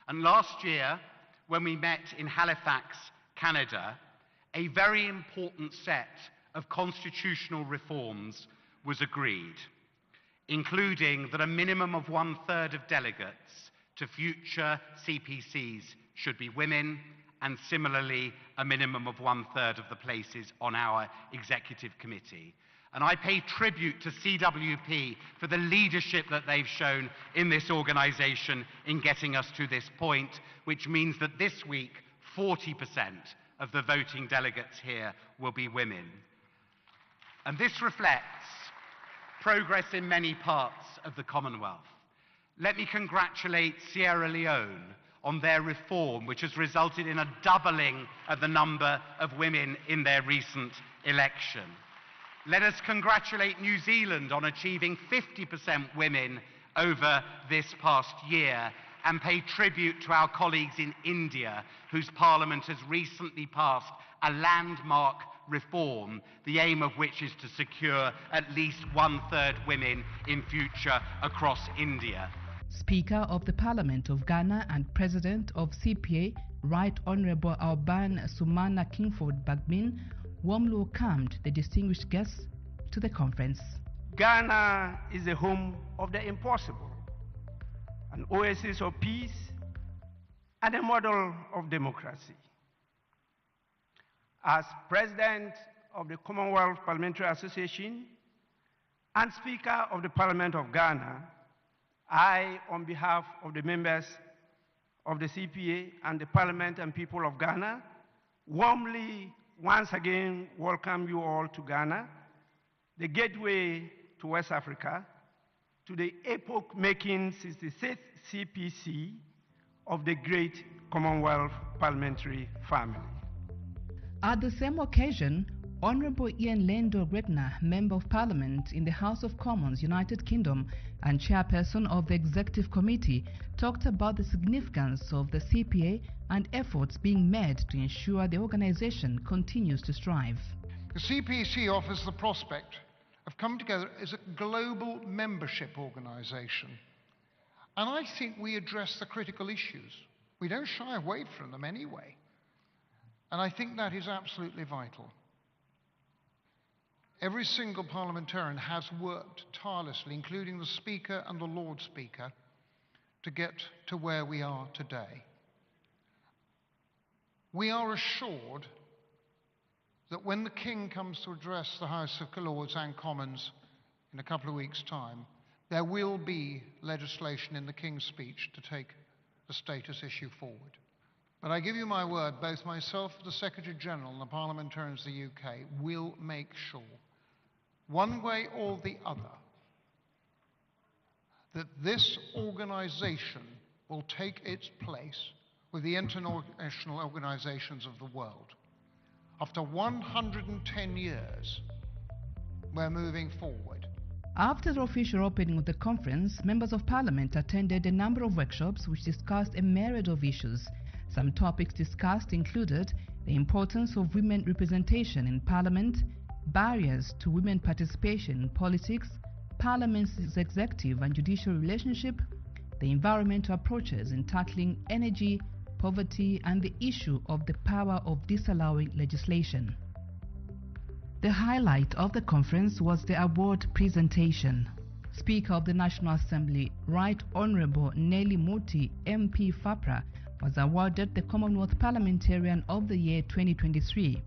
And last year, when we met in Halifax, Canada, a very important set of constitutional reforms was agreed, including that a minimum of 1/3 of delegates to future CPCs should be women, and similarly a minimum of 1/3 of the places on our executive committee. And I pay tribute to CWP for the leadership that they've shown in this organisation in getting us to this point, which means that this week 40% of the voting delegates here will be women. And this reflects progress in many parts of the Commonwealth. Let me congratulate Sierra Leone on their reform, which has resulted in a doubling of the number of women in their recent election. Let us congratulate New Zealand on achieving 50% women over this past year, and pay tribute to our colleagues in India, whose parliament has recently passed a landmark reform, the aim of which is to secure at least 1/3 women in future across India. Speaker of the Parliament of Ghana and President of CPA, Right Honourable Alban Sumana Kingford Bagmin, warmly welcomed the distinguished guests to the conference. Ghana is the home of the impossible, an oasis of peace and a model of democracy. As President of the Commonwealth Parliamentary Association and Speaker of the Parliament of Ghana, I, on behalf of the members of the CPA and the Parliament and people of Ghana, warmly once again welcome you all to Ghana, the gateway to West Africa, to the epoch-making 66th CPC of the great Commonwealth parliamentary family. At the same occasion, Honourable Ian Lendo Gretna, Member of Parliament in the House of Commons, United Kingdom, and Chairperson of the Executive Committee, talked about the significance of the CPA and efforts being made to ensure the organisation continues to strive. The CPC offers the prospect of coming together as a global membership organisation. And I think we address the critical issues. We don't shy away from them anyway. And I think that is absolutely vital. Every single parliamentarian has worked tirelessly, including the Speaker and the Lord Speaker, to get to where we are today. We are assured that when the King comes to address the House of Lords and Commons in a couple of weeks' time, there will be legislation in the King's speech to take the status issue forward. But I give you my word, both myself, the Secretary-General, and the parliamentarians of the UK will make sure, one way or the other, that this organisation will take its place with the international organisations of the world. After 110 years, we're moving forward. After the official opening of the conference, members of Parliament attended a number of workshops which discussed a myriad of issues. Some topics discussed included the importance of women representation in Parliament, barriers to women participation in politics, Parliament's executive and judicial relationship, the environmental approaches in tackling energy, poverty, and the issue of the power of disallowing legislation. The highlight of the conference was the award presentation. Speaker of the National Assembly, Right Honourable Nelly Muti, MP FAPRA, was awarded the Commonwealth Parliamentarian of the Year 2023.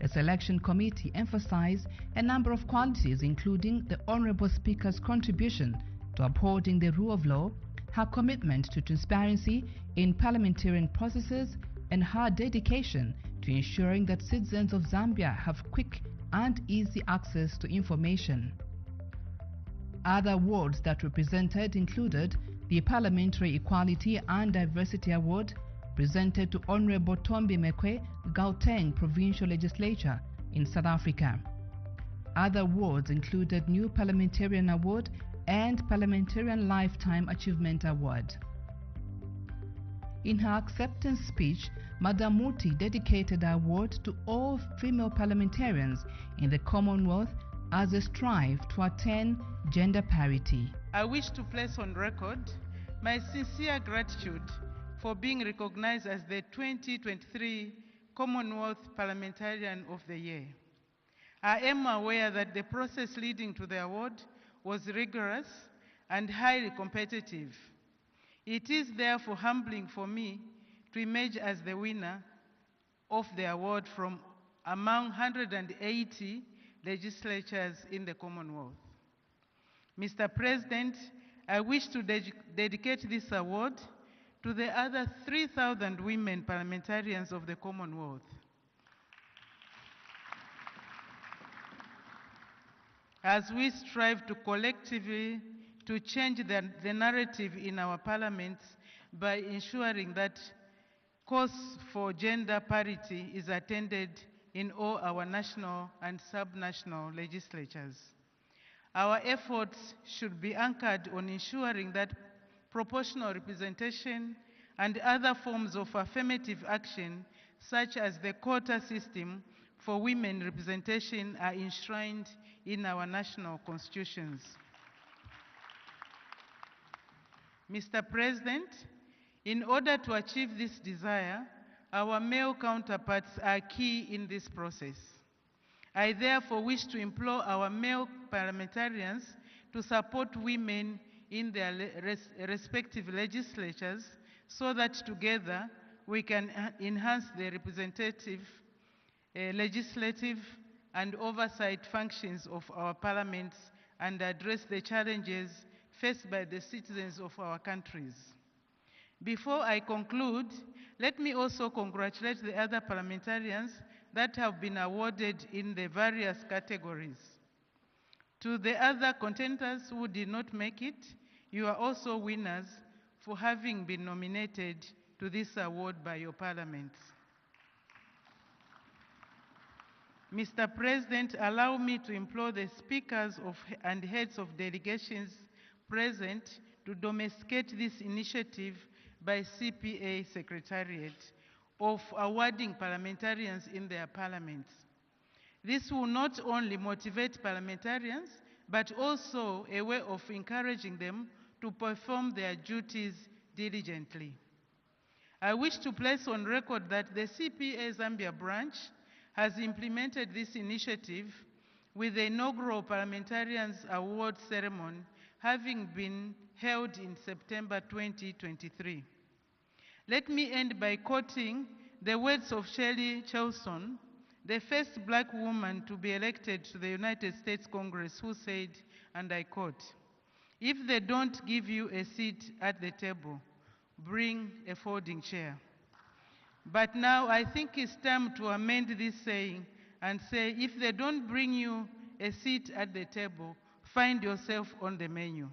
The selection committee emphasized a number of qualities, including the Honourable Speaker's contribution to upholding the rule of law, her commitment to transparency in parliamentarian processes, and her dedication to ensuring that citizens of Zambia have quick and easy access to information. Other awards that were presented included the Parliamentary Equality and Diversity Award, presented to Honourable Tombi Mekwe, Gauteng Provincial Legislature in South Africa. Other awards included New Parliamentarian Award and Parliamentarian Lifetime Achievement Award. In her acceptance speech, Madam Muti dedicated the award to all female parliamentarians in the Commonwealth as they strive to attain gender parity. I wish to place on record my sincere gratitude for being recognized as the 2023 Commonwealth Parliamentarian of the Year. I am aware that the process leading to the award was rigorous and highly competitive. It is therefore humbling for me to emerge as the winner of the award from among 180 legislatures in the Commonwealth. Mr. President, I wish to dedicate this award to the other 3,000 women parliamentarians of the Commonwealth. As we strive to collectively to change the narrative in our parliaments by ensuring that course for gender parity is attended in all our national and subnational legislatures. Our efforts should be anchored on ensuring that proportional representation and other forms of affirmative action, such as the quota system for women representation, are enshrined in our national constitutions. Mr. President, in order to achieve this desire, our male counterparts are key in this process. I therefore wish to implore our male parliamentarians to support women in their respective legislatures so that together we can enhance the representative, legislative, and oversight functions of our parliaments and address the challenges faced by the citizens of our countries. Before I conclude, let me also congratulate the other parliamentarians that have been awarded in the various categories. To the other contenders who did not make it, you are also winners for having been nominated to this award by your parliaments. Mr. President, allow me to implore the speakers and heads of delegations present to domesticate this initiative by CPA Secretariat of awarding parliamentarians in their parliaments. This will not only motivate parliamentarians, but also a way of encouraging them to perform their duties diligently. I wish to place on record that the CPA Zambia branch has implemented this initiative with the inaugural Parliamentarians Award ceremony having been held in September 2023. Let me end by quoting the words of Shirley Chelson, the first black woman to be elected to the United States Congress, who said, and I quote, "If they don't give you a seat at the table, bring a folding chair." But now I think it's time to amend this saying and say, if they don't bring you a seat at the table, find yourself on the menu.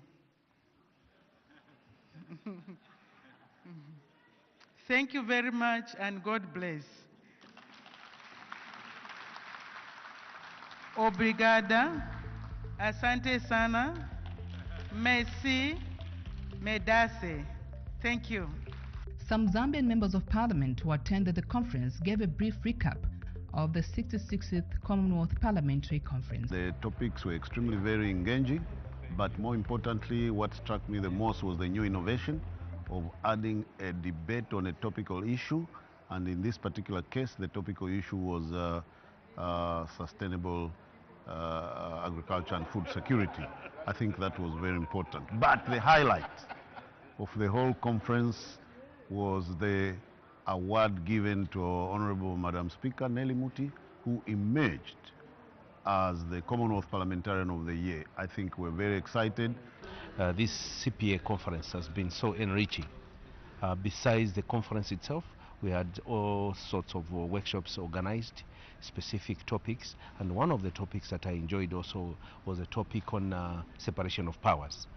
Thank you very much, and God bless. Obrigada, asante sana, merci, medase. Thank you. Some Zambian members of parliament who attended the conference gave a brief recap of the 66th Commonwealth Parliamentary Conference. The topics were extremely very engaging, but more importantly, what struck me the most was the new innovation of adding a debate on a topical issue, and in this particular case, the topical issue was sustainable agriculture and food security. I think that was very important. But the highlight of the whole conference was the award given to our Honorable Madam Speaker, Nelly Muti, who emerged as the Commonwealth Parliamentarian of the Year. I think we're very excited. This CPA conference has been so enriching. Besides the conference itself, we had all sorts of workshops organized, specific topics, and one of the topics that I enjoyed also was a topic on separation of powers,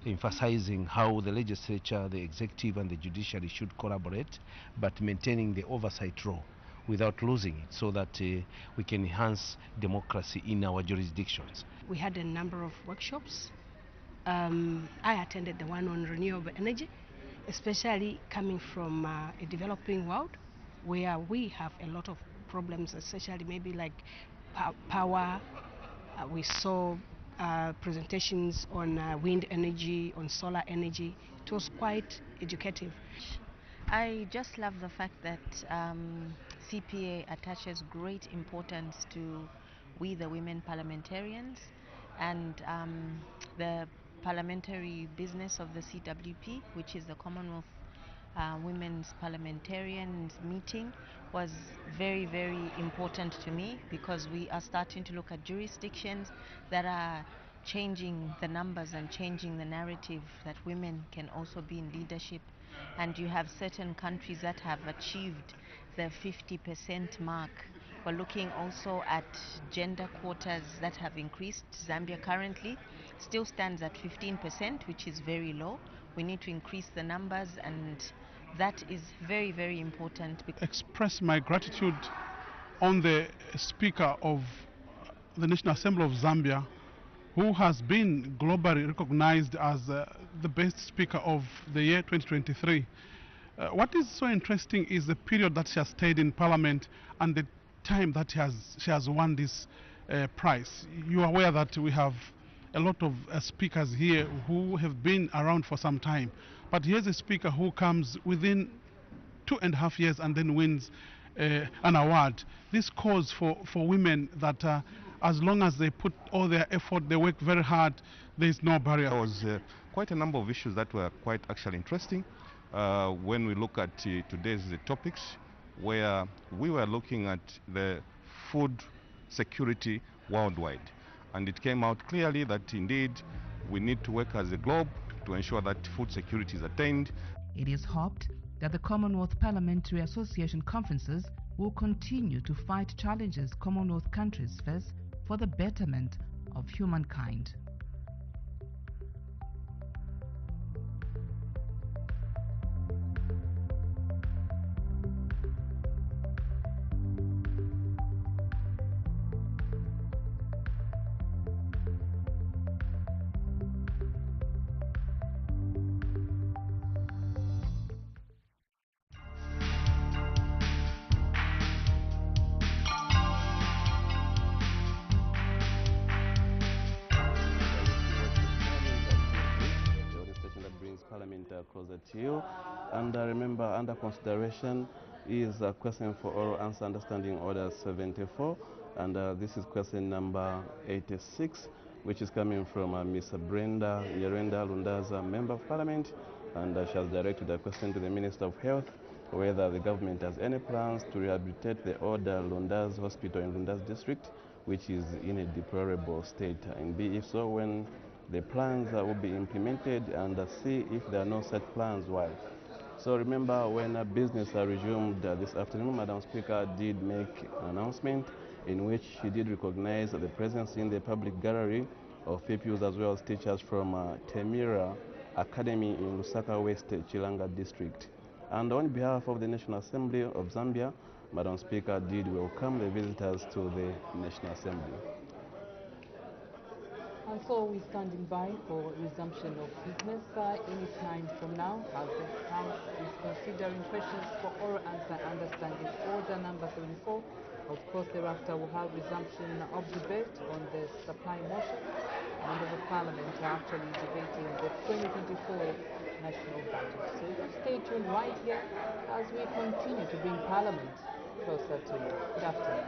emphasizing how the legislature, the executive, and the judiciary should collaborate, but maintaining the oversight role without losing it, so that we can enhance democracy in our jurisdictions. We had a number of workshops. I attended the one on renewable energy, especially coming from a developing world where we have a lot of problems, especially maybe like power. We saw presentations on wind energy, on solar energy. It was quite educative. I just love the fact that CPA attaches great importance to we the women parliamentarians and the parliamentary business of the CWP, which is the Commonwealth Women's Parliamentarians meeting, was very, very important to me because we are starting to look at jurisdictions that are changing the numbers and changing the narrative that women can also be in leadership. And you have certain countries that have achieved the 50% mark. We're looking also at gender quotas that have increased. Zambia currently still stands at 15%, which is very low. We need to increase the numbers, and that is very, very important. Express my gratitude on the Speaker of the National Assembly of Zambia, who has been globally recognized as the best speaker of the year 2023. What is so interesting is the period that she has stayed in Parliament and the time that she has won this prize. You are aware that we have a lot of speakers here who have been around for some time, but here's a speaker who comes within 2.5 years and then wins an award. This calls for women that as long as they put all their effort, they work very hard, there is no barrier. There was quite a number of issues that were quite actually interesting when we look at today's topics, where we were looking at the food security worldwide. And it came out clearly that indeed we need to work as a globe to ensure that food security is attained. It is hoped that the Commonwealth Parliamentary Association conferences will continue to fight challenges Commonwealth countries face for the betterment of humankind. Closer to you. And remember, under consideration is a question for oral answer understanding order 74, and this is question number 86, which is coming from Ms. Brenda Nyerenda Lundaza, Member of Parliament, and she has directed a question to the Minister of Health, whether the government has any plans to rehabilitate the older Lundaza Hospital in Lundaza district, which is in a deplorable state, and B, if so, when the plans will be implemented, and see if there are no such plans, why. So remember, when business resumed this afternoon, Madam Speaker did make an announcement in which she did recognize the presence in the public gallery of pupils as well as teachers from Temira Academy in Lusaka West, Chilanga district. And on behalf of the National Assembly of Zambia, Madam Speaker did welcome the visitors to the National Assembly. And so we're standing by for resumption of business any time from now, as the House is considering questions for oral answer understanding order number 74. Of course, thereafter we'll have resumption of debate on the supply motion. Members of Parliament are actually debating the 2024 national budget. So you stay tuned right here as we continue to bring Parliament closer to you. Good afternoon.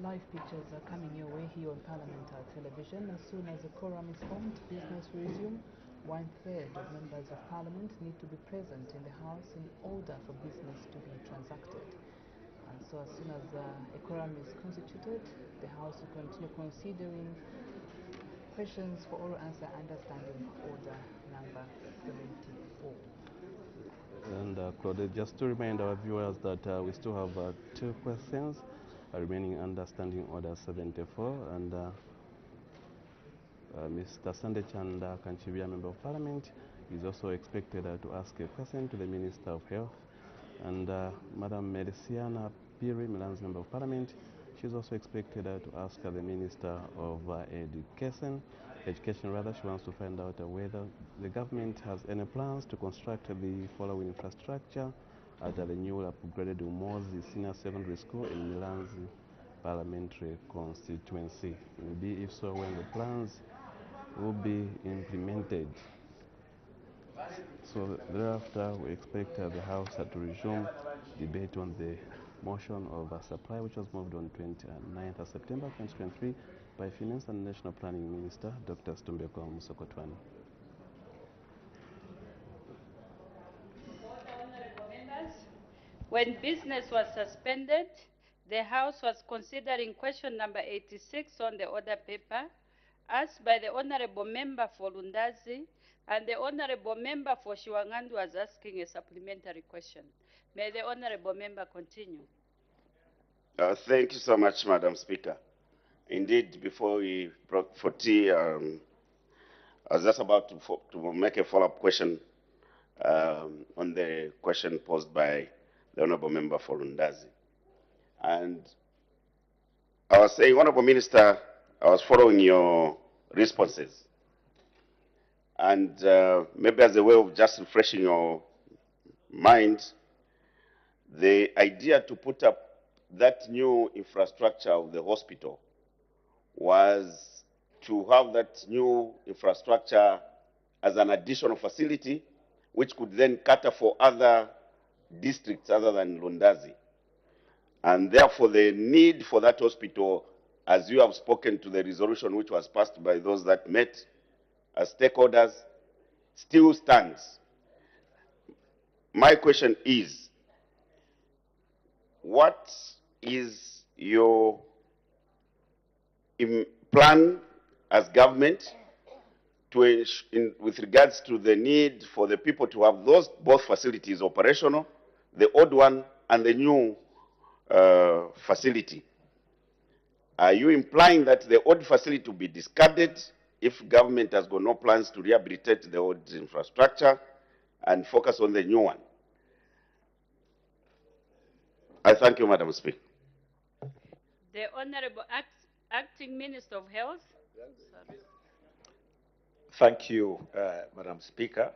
Live pictures are coming your way here on Parliament Television. As soon as the quorum is formed, business will resume. 1/3 of members of Parliament need to be present in the House in order for business to be transacted. And so as soon as a quorum is constituted, the House will continue considering questions for oral answer understanding order number 74. And Claude, just to remind our viewers that we still have 2 questions remaining understanding order 74, and Mr. Sande Chanda Kanchivia, Member of Parliament, is also expected to ask a question to the Minister of Health And Madam Mediciana Piri, Milan's Member of Parliament, she's also expected to ask the Minister of Education. She wants to find out whether the government has any plans to construct the following infrastructure at the new upgraded Umozi Senior Secondary School in Milan's parliamentary constituency. Maybe if so, when the plans will be implemented. So thereafter, we expect the House to resume debate on the motion of supply, which was moved on 29th of September 2023 by Finance and National Planning Minister Dr. Stumbeko Musokotwane. When business was suspended, the House was considering question number 86 on the order paper, asked by the Honorable Member for Lundazi, and the Honorable Member for Shiwangandu was asking a supplementary question. May the Honorable Member continue. Thank you so much, Madam Speaker. Indeed, before we broke for tea, I was just about to make a follow-up question on the question posed by the Honorable Member for Lundazi. And I was saying, Honorable Minister, I was following your responses. And maybe as a way of just refreshing your mind, the idea to put up that new infrastructure of the hospital was to have that new infrastructure as an additional facility which could then cater for other districts other than Lundazi. And therefore the need for that hospital, as you have spoken to the resolution which was passed by those that met as stakeholders, still stands. My question is, what is your plan as government to with regards to the need for the people to have those both facilities operational, the old one and the new facility? Are you implying that the old facility will be discarded if government has got no plans to rehabilitate the old infrastructure and focus on the new one? I thank you, Madam Speaker. The Honorable Acting Minister of Health. Thank you, Madam Speaker,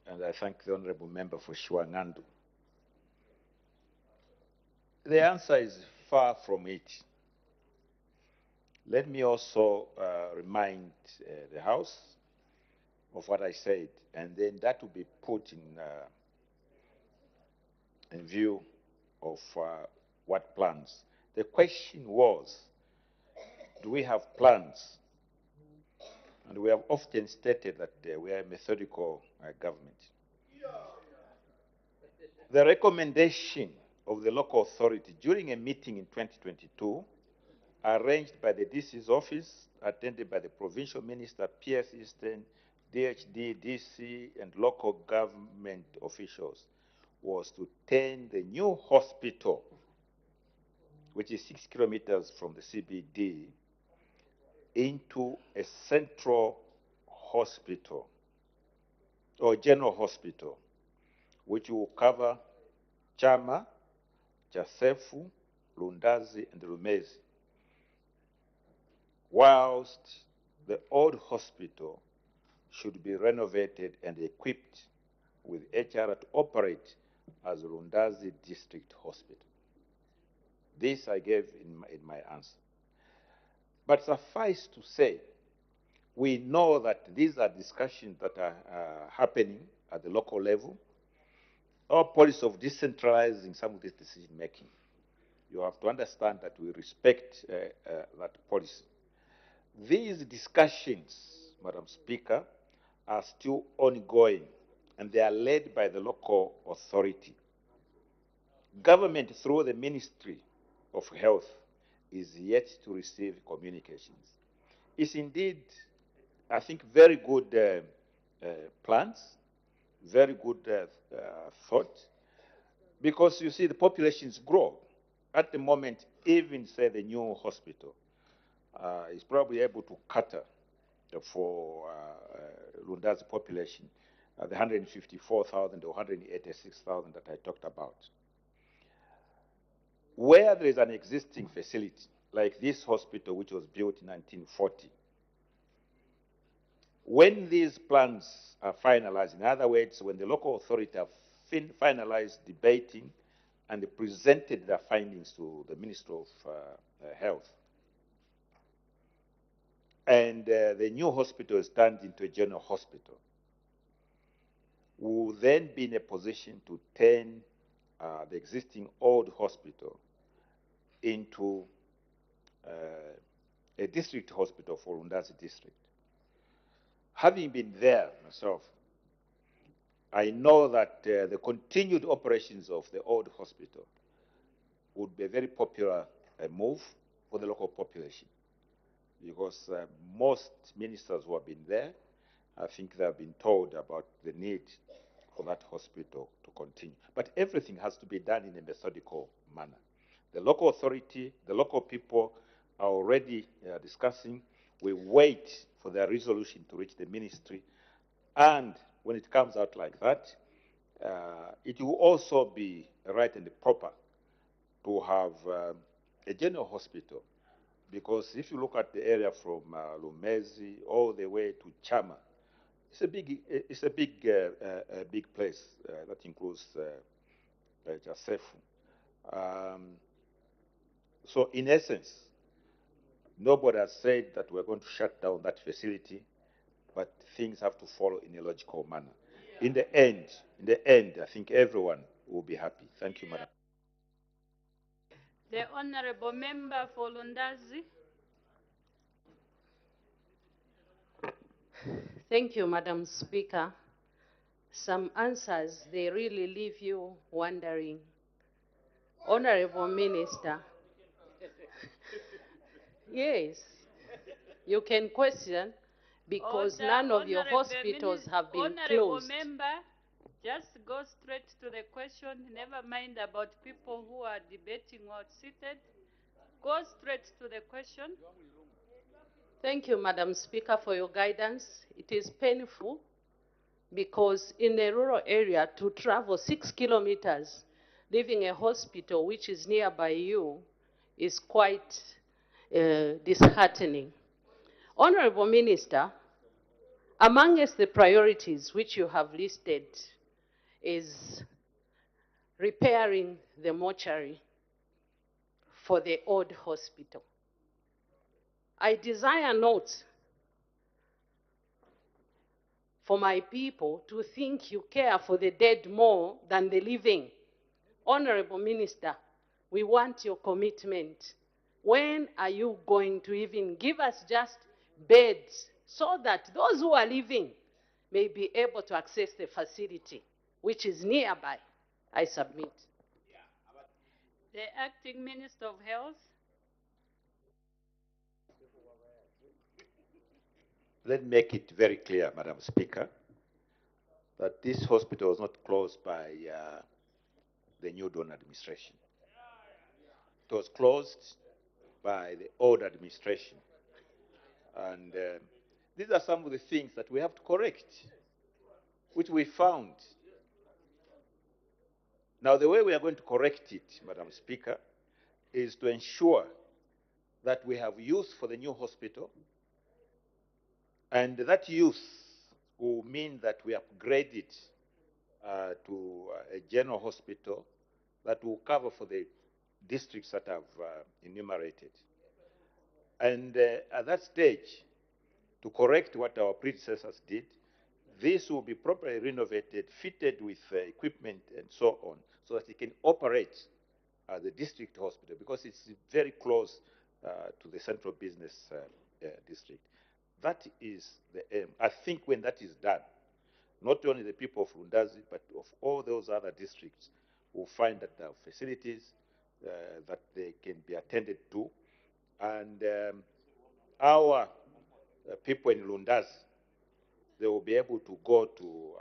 and I thank the Honorable Member for Shiwangandu. The answer is far from it. Let me also remind the House of what I said, and then that will be put in view of what plans. The question was, do we have plans? And we have often stated that we are a methodical government. The recommendation of the local authority during a meeting in 2022, arranged by the DC's office, attended by the provincial minister, PS Eastern, DHD, DC, and local government officials, was to turn the new hospital, which is 6 kilometers from the CBD, into a central hospital or general hospital, which will cover Chama, Jasefu, Lundazi, and Rumezi, whilst the old hospital should be renovated and equipped with HR to operate as Lundazi District Hospital. This I gave in my answer. But suffice to say, we know that these are discussions that are happening at the local level. Our policy of decentralizing some of this decision making, you have to understand that we respect that policy. These discussions, Madam Speaker, are still ongoing, and they are led by the local authority. Government, through the Ministry of Health, is yet to receive communications. It's indeed, I think, very good plans, very good thought, because you see the populations grow. At the moment, even say the new hospital is probably able to cater for Lundazi population the 154,000 or 186,000 that I talked about. Where there is an existing facility, like this hospital which was built in 1940, when these plans are finalized, in other words, when the local authority have finalized debating and presented their findings to the Minister of Health, and the new hospital is turned into a general hospital, we will then be in a position to turn the existing old hospital into a district hospital for Lundazi district. Having been there myself, I know that the continued operations of the old hospital would be a very popular move for the local population, because most ministers who have been there, I think they have been told about the need for that hospital to continue. But everything has to be done in a methodical manner. The local authority, the local people are already discussing. We wait for their resolution to reach the ministry. And when it comes out like that, it will also be right and proper to have a general hospital. Because if you look at the area from Lumezi all the way to Chama, it's a big place that includes Jasefu. So in essence, nobody has said that we're going to shut down that facility, but things have to follow in a logical manner. In the end, I think everyone will be happy. Thank you, Madam. The Honorable Member for Lundazi. Thank you, Madam Speaker. Some answers, they really leave you wondering. Honorable Minister, yes, you can question because none of your hospitals have been closed. Honorable Member, just go straight to the question. Never mind about people who are debating or seated. Go straight to the question. Thank you, Madam Speaker, for your guidance. It is painful because in a rural area to travel 6 kilometers, leaving a hospital which is nearby you is quite disheartening. Honorable Minister, amongst the priorities which you have listed is repairing the mortuary for the old hospital. I desire not for my people to think you care for the dead more than the living. Honorable Minister, we want your commitment. When are you going to even give us just beds so that those who are living may be able to access the facility which is nearby? I submit. The Acting Minister of Health. Let me make it very clear, Madam Speaker, that this hospital was not closed by the new Dawn administration. It was closed by the old administration. And these are some of the things that we have to correct, which we found. Now, the way we are going to correct it, Madam Speaker, is to ensure that we have use for the new hospital, and that use will mean that we upgrade it to a general hospital that will cover for the districts that I've enumerated. And at that stage, to correct what our predecessors did, this will be properly renovated, fitted with equipment and so on, so that it can operate the district hospital, because it's very close to the central business district. That is the aim. I think when that is done, not only the people of Lundazi, but of all those other districts will find that there are facilities that they can be attended to. And our people in Lundazi, they will be able to go to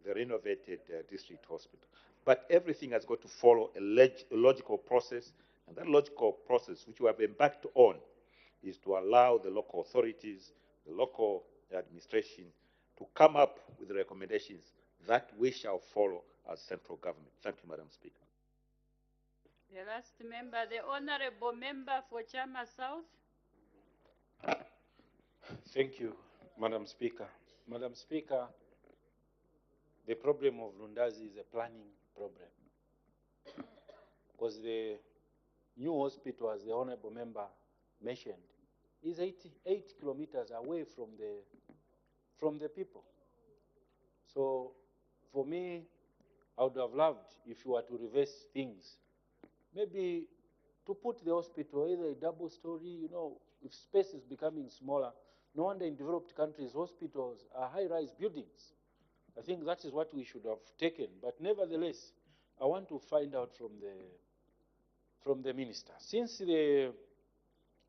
the renovated district hospital. But everything has got to follow a logical process, and that logical process, which we have embarked on, is to allow the local authorities, the local administration, to come up with recommendations that we shall follow as central government. Thank you, Madam Speaker. The last member, the Honorable Member for Chama South. Thank you, Madam Speaker. Madam Speaker, the problem of Lundazi is a planning problem. Because the new hospital, as the Honorable Member mentioned, is 8 kilometers away from the people. So, for me, I would have loved if you were to reverse things. Maybe to put the hospital either a double story, you know, if space is becoming smaller, no wonder in developed countries, hospitals are high-rise buildings. I think that is what we should have taken. But nevertheless, I want to find out from the minister. Since the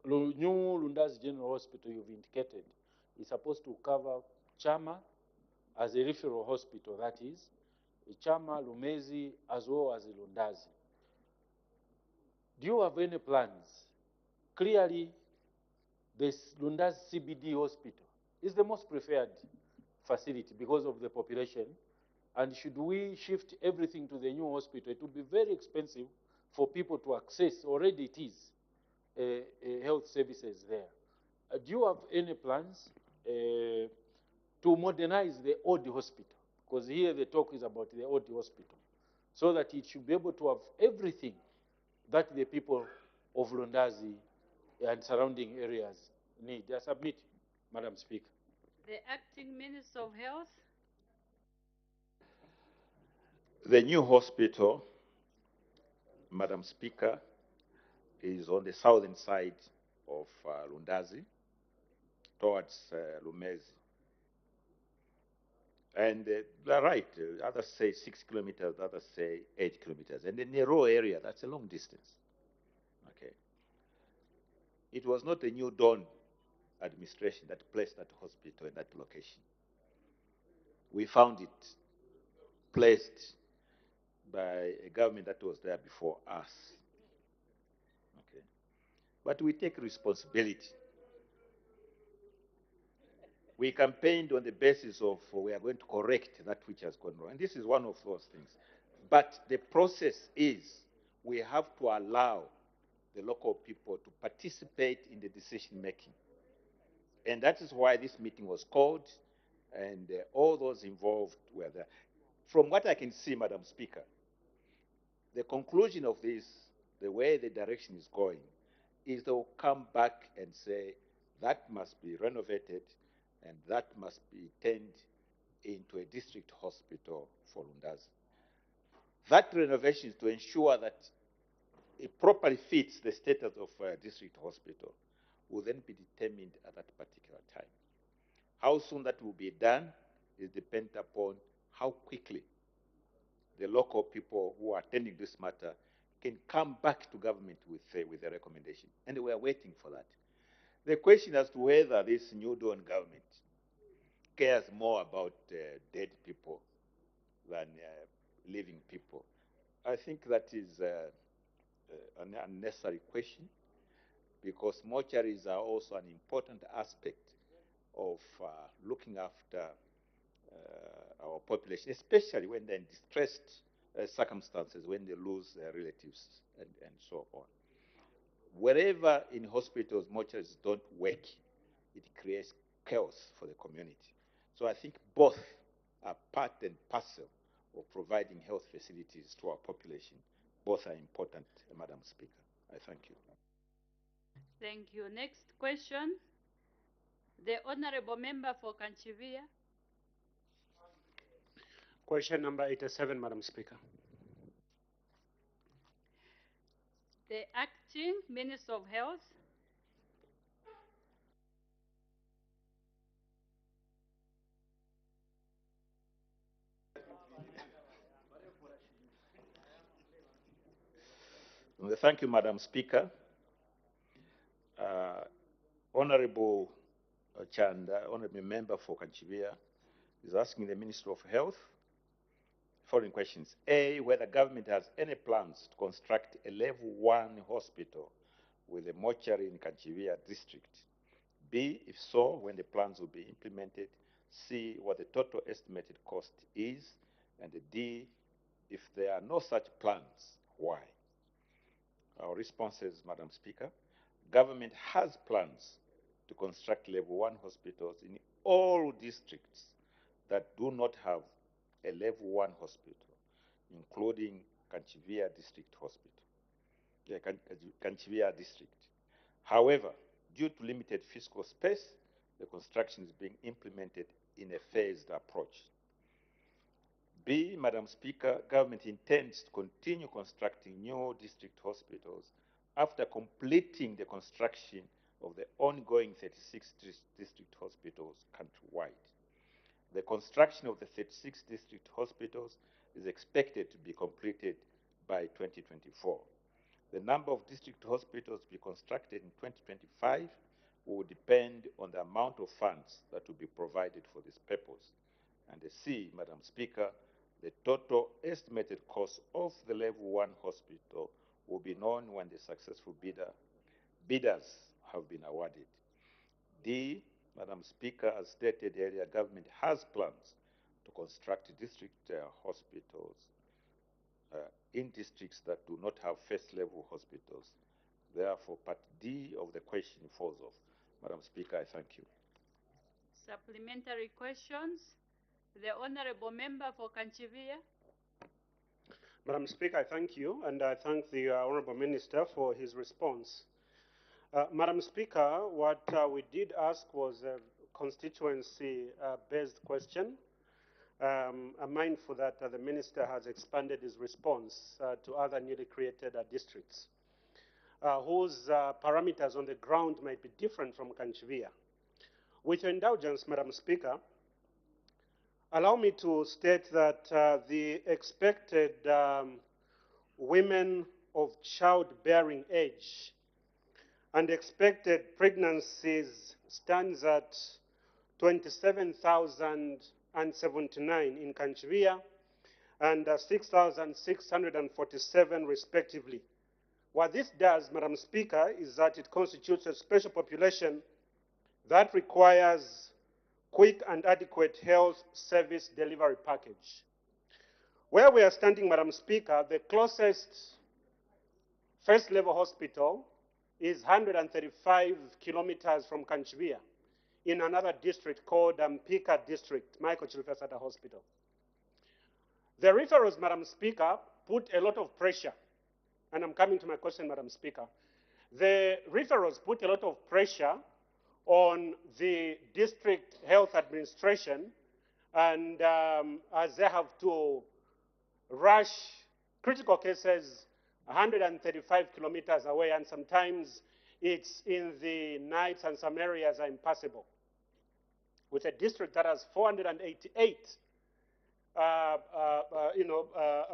new Lundazi General Hospital you've indicated is supposed to cover Chama as a referral hospital, that is, Chama, Lumezi, as well as Lundazi. Do you have any plans? Clearly, this Lundazi CBD hospital is the most preferred facility because of the population. And should we shift everything to the new hospital, it will be very expensive for people to access. Already it is health services there. Do you have any plans to modernize the old hospital? Because here the talk is about the old hospital, so that it should be able to have everything that the people of Lundazi and surrounding areas need. I submit, Madam Speaker. The Acting Minister of Health. The new hospital, Madam Speaker, is on the southern side of Lundazi, towards Lumezi. And they're right, others say 6 kilometers, others say 8 kilometers. And in the rural area, that's a long distance. Okay. It was not the New Dawn administration that placed that hospital in that location. We found it placed by a government that was there before us. Okay. But we take responsibility. We campaigned on the basis of we are going to correct that which has gone wrong. And this is one of those things. But the process is we have to allow the local people to participate in the decision making. And that is why this meeting was called, and all those involved were there. From what I can see, Madam Speaker, the conclusion of this, the way the direction is going, is they will come back and say that must be renovated and that must be turned into a district hospital for Lundazi. That renovation is to ensure that it properly fits the status of a district hospital will then be determined at that particular time. How soon that will be done is dependent upon how quickly the local people who are attending this matter can come back to government with a recommendation. And we are waiting for that. The question as to whether this New Dawn government cares more about dead people than living people, I think that is an unnecessary question, because mortuaries are also an important aspect of looking after our population, especially when they're in distressed circumstances, when they lose their relatives and so on. Wherever in hospitals mortuaries don't work, it creates chaos for the community. So I think both are part and parcel of providing health facilities to our population. Both are important, Madam Speaker. I thank you. Thank you. Next question. The Honorable Member for Kanchivia. Question number 87, Madam Speaker. The Acting Minister of Health. Thank you, Madam Speaker. Honorable Chanda, Honorable Member for Kanchivia, is asking the Minister of Health following questions. A, whether government has any plans to construct a level 1 hospital with a mortuary in Kanchivia district. B, if so, when the plans will be implemented. C, what the total estimated cost is, and D, if there are no such plans, why? Our responses, Madam Speaker, government has plans to construct level 1 hospitals in all districts that do not have a level 1 hospital, including Kanchivia District Hospital, Kanchivia District. However, due to limited fiscal space, the construction is being implemented in a phased approach. B, Madam Speaker, government intends to continue constructing new district hospitals after completing the construction of the ongoing 36 district hospitals countrywide. The construction of the 36 district hospitals is expected to be completed by 2024. The number of district hospitals to be constructed in 2025 will depend on the amount of funds that will be provided for this purpose. And C, Madam Speaker, the total estimated cost of the level 1 hospital will be known when the successful bidders have been awarded. D, Madam Speaker, as stated earlier, government has plans to construct district hospitals in districts that do not have first-level hospitals. Therefore, part D of the question falls off. Madam Speaker, I thank you. Supplementary questions. The Honourable Member for Kanchivia. Madam Speaker, I thank you, and I thank the Honourable Minister for his response. Madam Speaker, what we did ask was a constituency-based question. I'm mindful that the Minister has expanded his response to other newly created districts, whose parameters on the ground might be different from Kanchivia. With your indulgence, Madam Speaker, allow me to state that the expected women of childbearing age and expected pregnancies stands at 27,079 in Kanchivia and 6,647 respectively. What this does, Madam Speaker, is that it constitutes a special population that requires quick and adequate health service delivery package. Where we are standing, Madam Speaker, the closest first-level hospital is 135 kilometers from Kanchivia in another district called Pika District, Michael Chilufesata Hospital. The referrals, Madam Speaker, put a lot of pressure, and I'm coming to my question, Madam Speaker. The referrals put a lot of pressure on the district health administration, and as they have to rush critical cases 135 kilometers away, and sometimes it's in the nights and some areas are impassable. With a district that has 488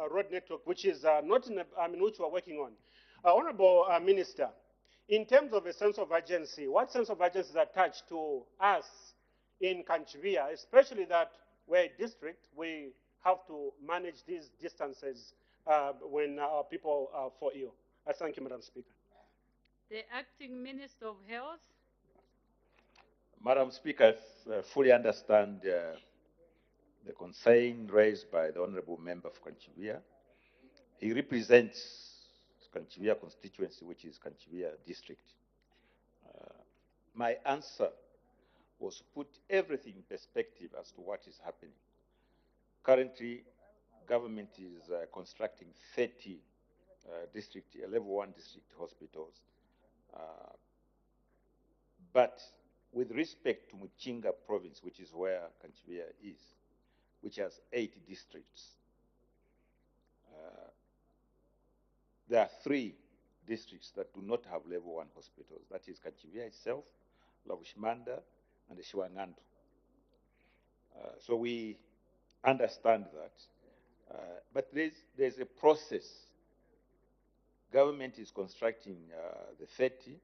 road network, which is not in which we're working on. Honorable Minister, in terms of a sense of urgency, what sense of urgency is attached to us in Kanchivia, especially that we're a district, we have to manage these distances when our people fall ill? I thank you, Madam Speaker. The Acting Minister of Health. Madam Speaker, I fully understand the concern raised by the Honourable Member for Kanchivia. He represents Kanchivia constituency, which is Kanchivia district. My answer was to put everything in perspective as to what is happening. Currently, government is constructing 30 level 1 district hospitals. But with respect to Muchinga province, which is where Kanchivia is, which has 8 districts, there are 3 districts that do not have level 1 hospitals. That is Kanchivia itself, Lavushmanda, and the Shiwangandu. So we understand that. But there's a process. Government is constructing the 30,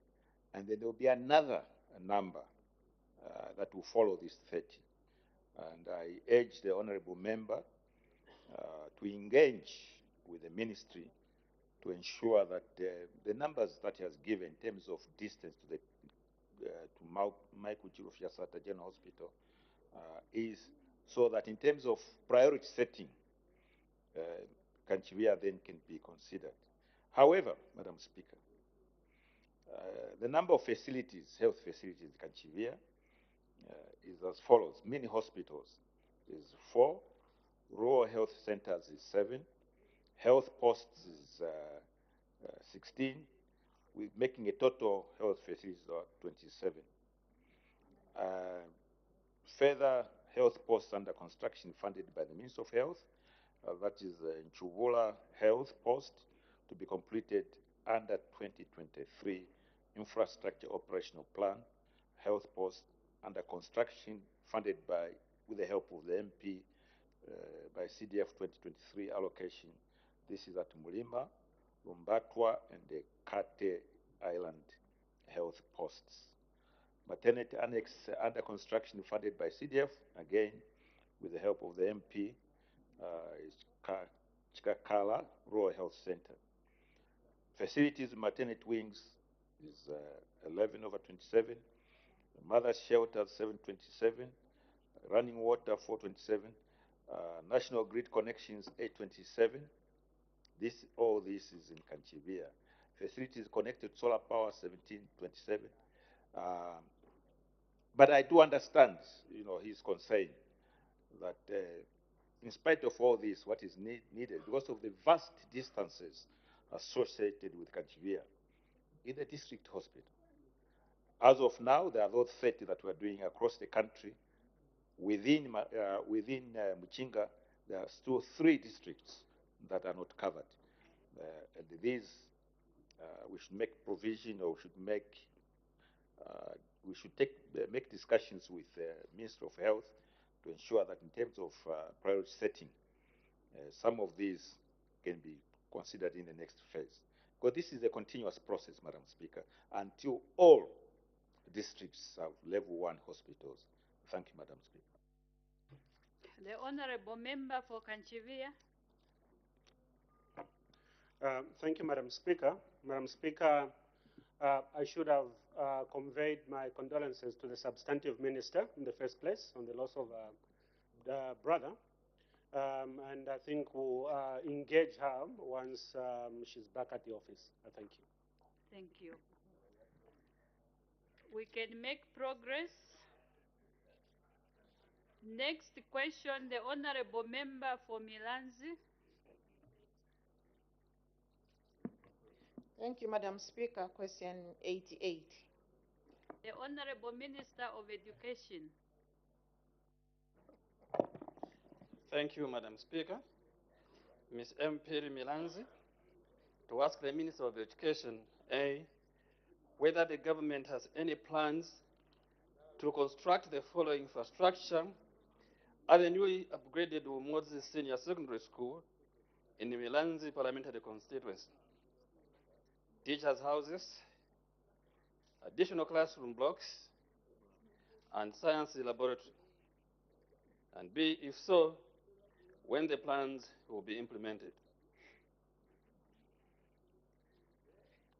and then there will be another number that will follow this 30. And I urge the Honourable Member to engage with the Ministry to ensure that the numbers that he has given in terms of distance to Michael Chilufesata General Hospital is so that in terms of priority setting, Kanchivia then can be considered. However, Madam Speaker, the number of facilities, health facilities in Kanchivia is as follows. Mini hospitals is 4, rural health centers is 7, health posts is 16, with making a total health facilities of 27. Further health posts under construction funded by the Ministry of Health, that is Nchuvula Health Post, to be completed under 2023 Infrastructure Operational Plan, health post under construction funded by, with the help of the MP, by CDF 2023 allocation. This is at Mulima, Lumbatwa, and the Kate Island health posts. Maternity annex under construction funded by CDF, again, with the help of the MP, is Chikakala Rural Health Center. Facilities, maternity wings is 11 over 27, mother shelters 727, running water 427, national grid connections 827. All this is in Kanchivia. Facilities connected solar power 1727. But I do understand, his concern that in spite of all this, what is needed, because of the vast distances associated with Kanchivia, in the district hospital. As of now, there are those 30 that we're doing across the country. Within Muchinga, there are still 3 districts that are not covered. And these, we should make provision, or we should make discussions with the Ministry of Health to ensure that in terms of priority setting, some of these can be considered in the next phase. Because this is a continuous process, Madam Speaker, until all districts have level 1 hospitals. Thank you, Madam Speaker. The Honorable Member for Kanchivia. Thank you, Madam Speaker. Madam Speaker, I should have conveyed my condolences to the substantive minister in the first place on the loss of the brother. And I think we'll engage her once she's back at the office. Thank you. Thank you. We can make progress. Next question, the Honorable Member for Milanzi. Thank you, Madam Speaker. Question 88. The Honorable Minister of Education. Thank you, Madam Speaker. Ms. M. Piri Milanzi, to ask the Minister of Education, A, whether the government has any plans to construct the following infrastructure at the newly upgraded Umozi Senior Secondary School in the Milanzi Parliamentary Constituency. Teachers' houses, additional classroom blocks, and science laboratory. And B, if so, when the plans will be implemented.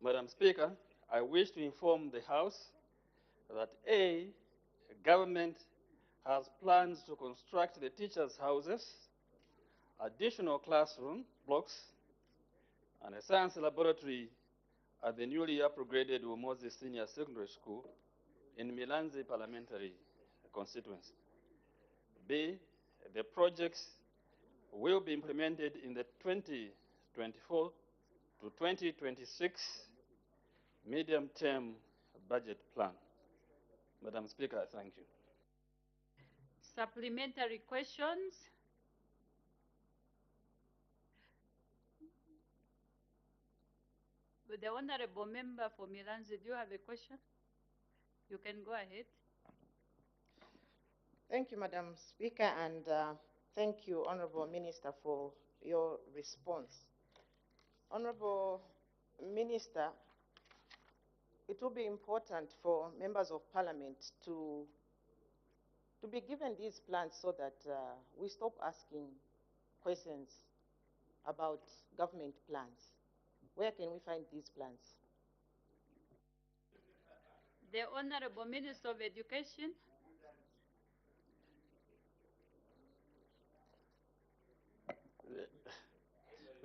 Madam Speaker, I wish to inform the House that A, government has plans to construct the teachers' houses, additional classroom blocks, and a science laboratory at the newly upgraded Umozi Senior Secondary School in Milanzi Parliamentary Constituency. B, the projects will be implemented in the 2024 to 2026 medium-term budget plan. Madam Speaker, I thank you. Supplementary questions? With the Honorable Member for Milanzi, do you have a question? You can go ahead. Thank you, Madam Speaker, and thank you, Honorable Minister, for your response. Honorable Minister, it will be important for members of Parliament to be given these plans so that we stop asking questions about government plans. Where can we find these plans? The Honorable Minister of Education.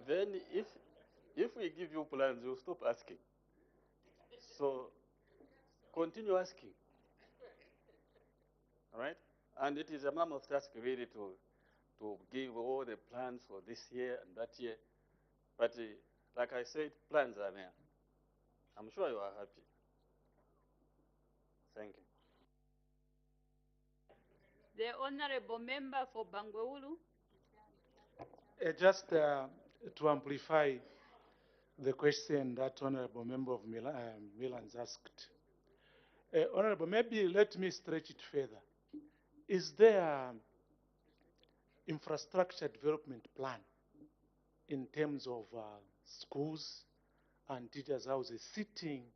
then if we give you plans, you stop asking. So continue asking. All right? And it is a mammoth task really to give all the plans for this year and that year. But like I said, plans are there. I'm sure you are happy. Thank you. The Honorable Member for Bangweulu. Just to amplify the question that Honorable Member of Milans asked. Honorable, maybe let me stretch it further. Is there infrastructure development plan in terms of schools and teachers' houses sitting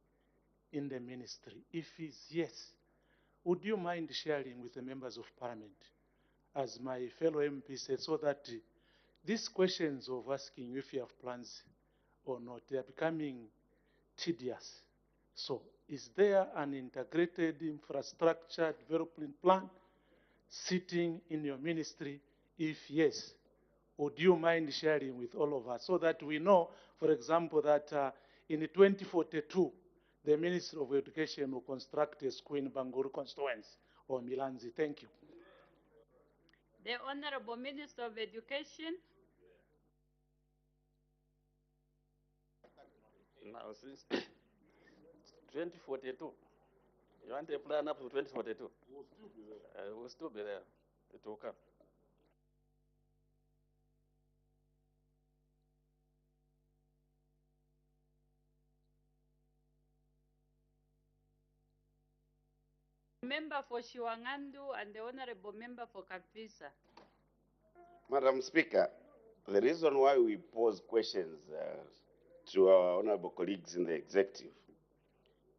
in the ministry? If it's yes, would you mind sharing with the members of parliament, as my fellow MP said, so that these questions of asking if you have plans or not, they are becoming tedious. So is there an integrated infrastructure development plan sitting in your ministry? If yes, would you mind sharing with all of us so that we know, for example, that in 2042, the Ministry of Education will construct a school in Banguru constituency or Milanzi? Thank you. The Honorable Minister of Education. Now, since 2042, you want a plan up to 2042? We'll still be there. We'll still be there. It will come. Member for Shiwangandu and the Honorable Member for Kapisa. Madam Speaker, the reason why we pose questions to our honorable colleagues in the executive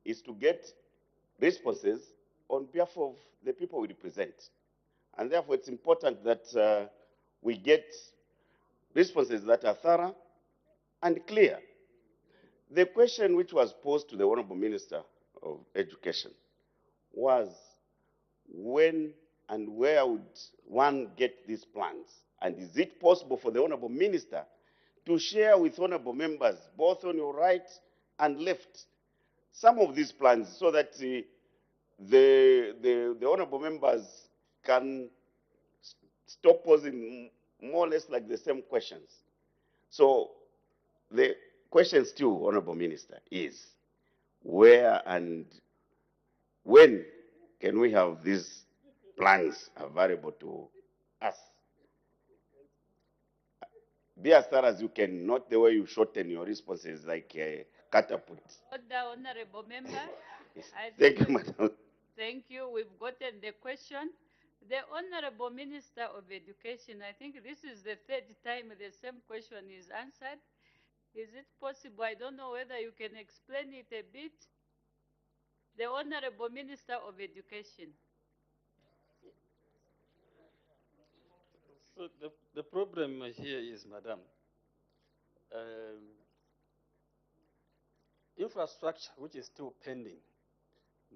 is to get responses on behalf of the people we represent. And therefore, it's important that we get responses that are thorough and clear. The question which was posed to the Honorable Minister of Education was, when and where would one get these plans? And is it possible for the Honorable Minister to share with honorable members, both on your right and left, some of these plans so that the honorable members can stop posing more or less like the same questions? So the question still, Honorable Minister, is where and when can we have these plans available to us? Be as thorough as you can, not the way you shorten your responses like a catapult. Order, Honorable Member. Thank you, Madam. Thank you. We've gotten the question. The Honorable Minister of Education, I think this is the third time the same question is answered. Is it possible? I don't know whether you can explain it a bit. The Honorable Minister of Education. So the problem here is, Madam, infrastructure which is still pending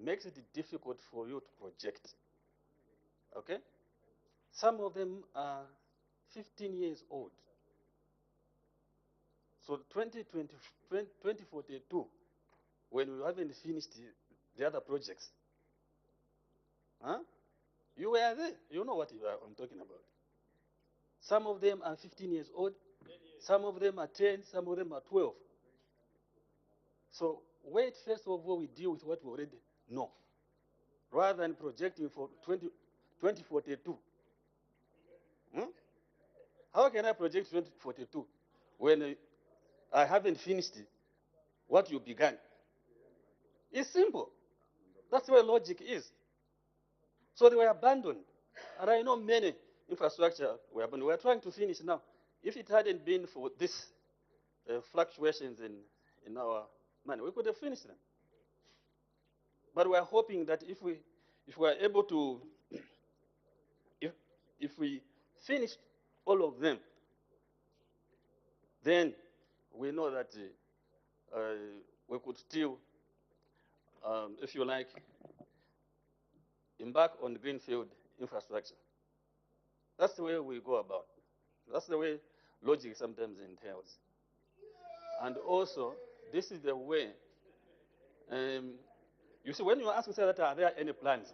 makes it difficult for you to project. Okay? Some of them are 15 years old. So 2042, when we haven't finished the other projects, you were there. You know what I'm talking about. Some of them are 15 years old. Some of them are 10. Some of them are 12. So wait, first of all, we deal with what we already know, rather than projecting for 2042. How can I project 2042 when I haven't finished what you began? It's simple. That's where logic is. So they were abandoned. And I know many infrastructure were abandoned. We're trying to finish now. If it hadn't been for these fluctuations in our money, we could have finished them. But we're hoping that if we are able to, if we finish all of them, then we know that we could still, if you like, embark on greenfield infrastructure. That's the way we go about. That's the way logic sometimes entails. And also, this is the way. You see, when you ask yourself that are there any plans,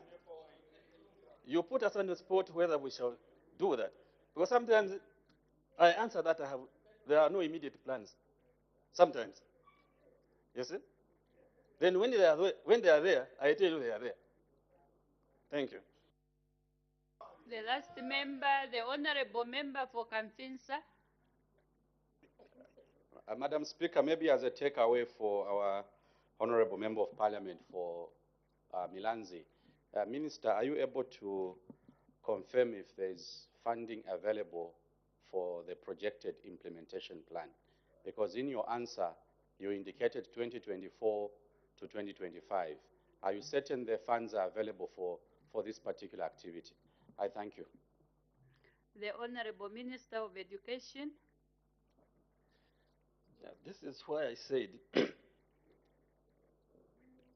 you put us on the spot whether we shall do that. Because sometimes I answer that there are no immediate plans. Sometimes. You see? Then when they are there, I tell you they are there. Thank you. The last member, the Honorable Member for Kamfinsa. Madam Speaker, maybe as a takeaway for our Honorable Member of Parliament for Milanzi, Minister, are you able to confirm if there is funding available for the projected implementation plan? Because in your answer, you indicated 2024 to 2025. Are you certain the funds are available for this particular activity? I thank you. The Honorable Minister of Education. Yeah, this is why I said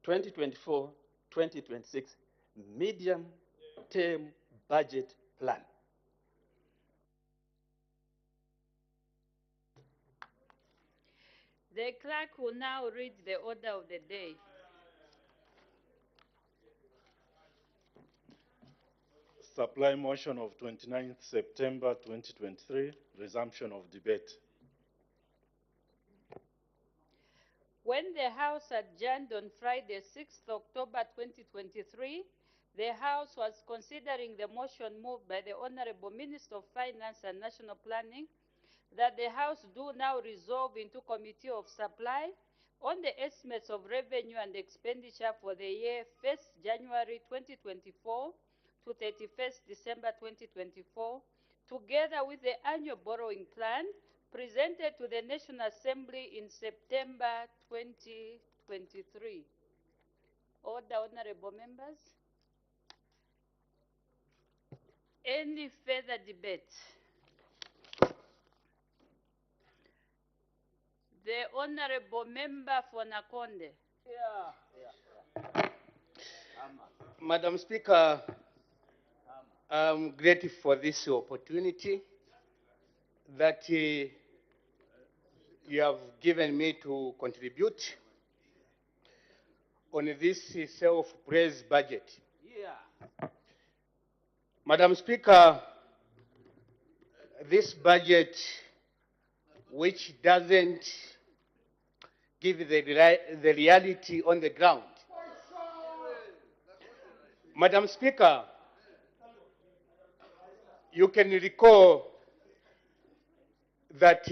2024, 2026 medium-term budget plan. The clerk will now read the order of the day. Supply motion of 29th September 2023, resumption of debate. When the House adjourned on Friday, 6th October 2023, the House was considering the motion moved by the Honorable Minister of Finance and National Planning that the House do now resolve into Committee of Supply on the estimates of revenue and expenditure for the year 1st January 2024 to 31st December 2024, together with the annual borrowing plan presented to the National Assembly in September 2023. Order, honorable members. Any further debate? The honorable member for Nakonde. Madam Speaker, I'm grateful for this opportunity that you have given me to contribute on this self-praise budget. Madam Speaker, this budget, which doesn't give the reality on the ground. Madam Speaker, you can recall that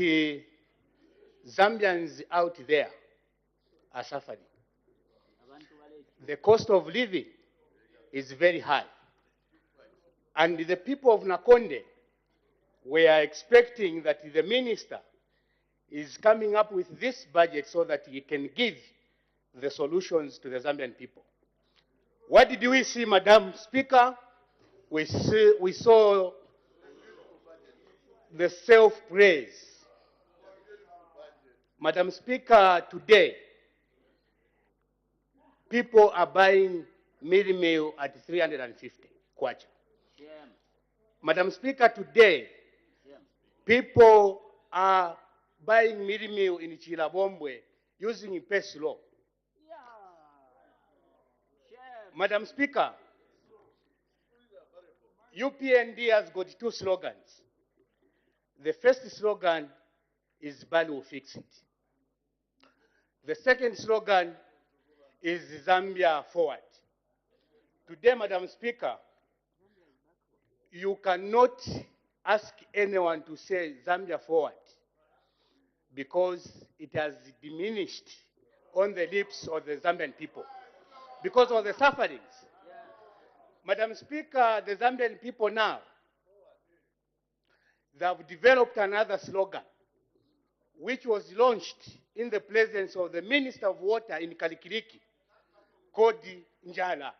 Zambians out there are suffering. The cost of living is very high. And the people of Nakonde were expecting that the minister is coming up with this budget so that he can give the solutions to the Zambian people. What did we see, Madam Speaker? We saw the self-praise. Madam Speaker, today, people are buying meal at 350 kwacha. Madam Speaker, today, people are buying meal in Chilabombwe using PES law. Madam Speaker, UPND has got two slogans. The first slogan is Bali will fix it. The second slogan is Zambia forward. Today, Madam Speaker, you cannot ask anyone to say Zambia forward because it has diminished on the lips of the Zambian people because of the sufferings. Madam Speaker, the Zambian people now, they have developed another slogan which was launched in the presence of the Minister of Water in Kalikiriki, Kodi Njala.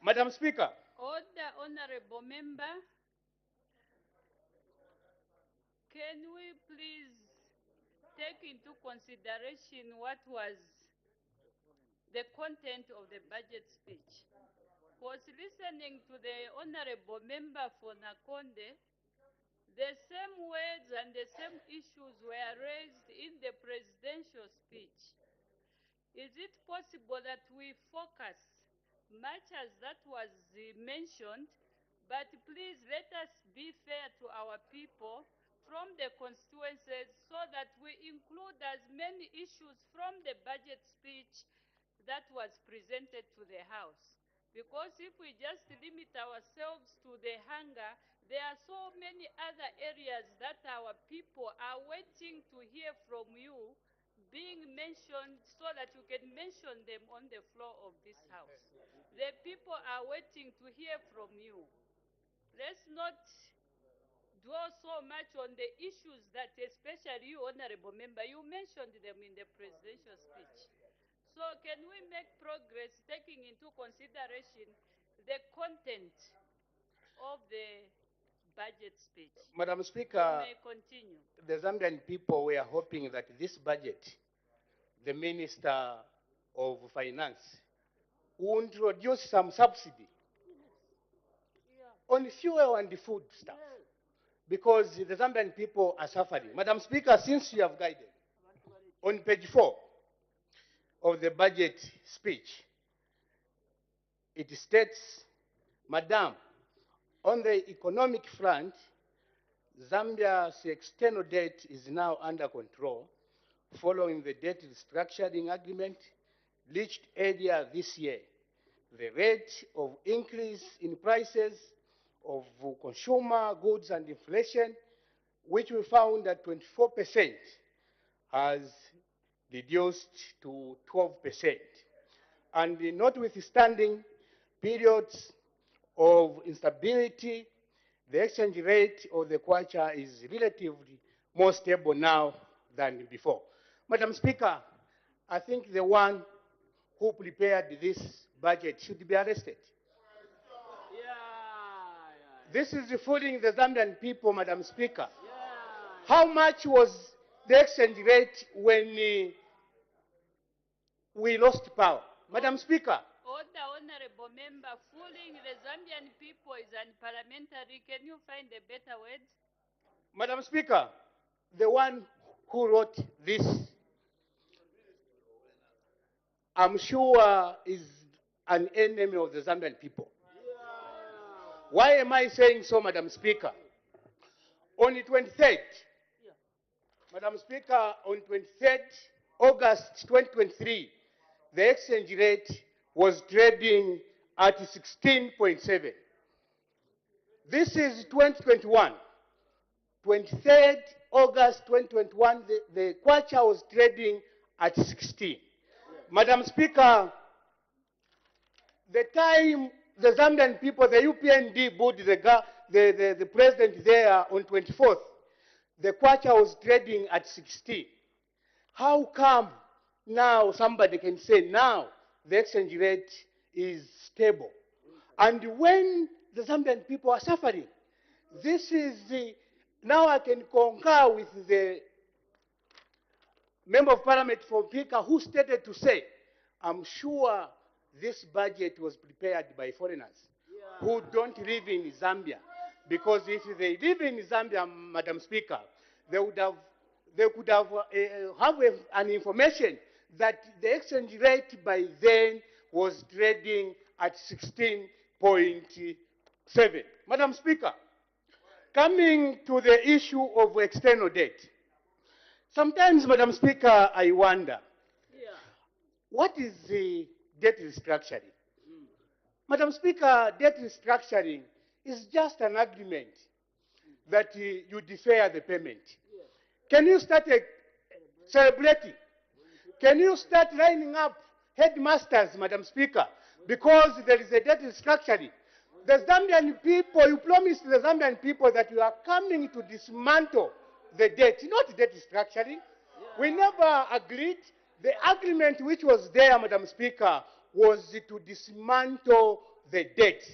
Madam Speaker. Order, honorable member. Can we please take into consideration what was the content of the budget speech? Was listening to the honorable member for Nakonde, The same words and the same issues were raised in the presidential speech. Is it possible that we focus much as that was mentioned, but please let us be fair to our people from the constituencies so that we include as many issues from the budget speech that was presented to the House. Because if we just limit ourselves to the hunger, there are so many other areas that our people are waiting to hear from you being mentioned so that you can mention them on the floor of this House. The people are waiting to hear from you. Let's not dwell so much on the issues that, especially you, Honorable Member, you mentioned them in the presidential speech. So can we make progress taking into consideration the content of the budget speech? Madam You Speaker, may continue. the Zambian people were hoping that this budget, the Minister of Finance, will introduce some subsidy on fuel and food stuff, because the Zambian people are suffering. Madam Speaker, since you have guided, on page 4 of the budget speech, it states, Madam, on the economic front, Zambia's external debt is now under control following the debt restructuring agreement reached earlier this year. The rate of increase in prices of consumer goods and inflation, which we found at 24%, has reduced to 12%. And notwithstanding periods of instability, the exchange rate of the kwacha is relatively more stable now than before. Madam Speaker, I think the one who prepared this budget should be arrested. This is fooling the Zambian people, Madam Speaker. How much was the exchange rate when we lost power? Madam Speaker. Order, Honorable Member, fooling the Zambian people is unparliamentary. Can you find a better word? Madam Speaker, the one who wrote this, I'm sure is an enemy of the Zambian people. Why am I saying so, Madam Speaker? On the 23rd, Madam Speaker, on 23rd August 2023, the exchange rate was trading at 16.7. This is 2021. 23rd August 2021, the kwacha was trading at 16. Madam Speaker, the time the Zambian people, the UPND booed the president there on 24th, the kwacha was trading at 16. How come now somebody can say now the exchange rate is stable? And when the Zambian people are suffering, this is the, now I can concur with the Member of Parliament for Pika who stated to say, I'm sure this budget was prepared by foreigners who don't live in Zambia. Because if they live in Zambia, Madam Speaker, they could have an information that the exchange rate by then was trading at 16.7. Madam Speaker, coming to the issue of external debt, sometimes, Madam Speaker, I wonder, what is the debt restructuring? Madam Speaker, debt restructuring is just an agreement that you defer the payment. Can you start celebrating? Can you start lining up headmasters, Madam Speaker, because there is a debt restructuring? The Zambian people, you promised the Zambian people that you are coming to dismantle the debt, not debt restructuring. We never agreed. The agreement which was there, Madam Speaker, was to dismantle the debts,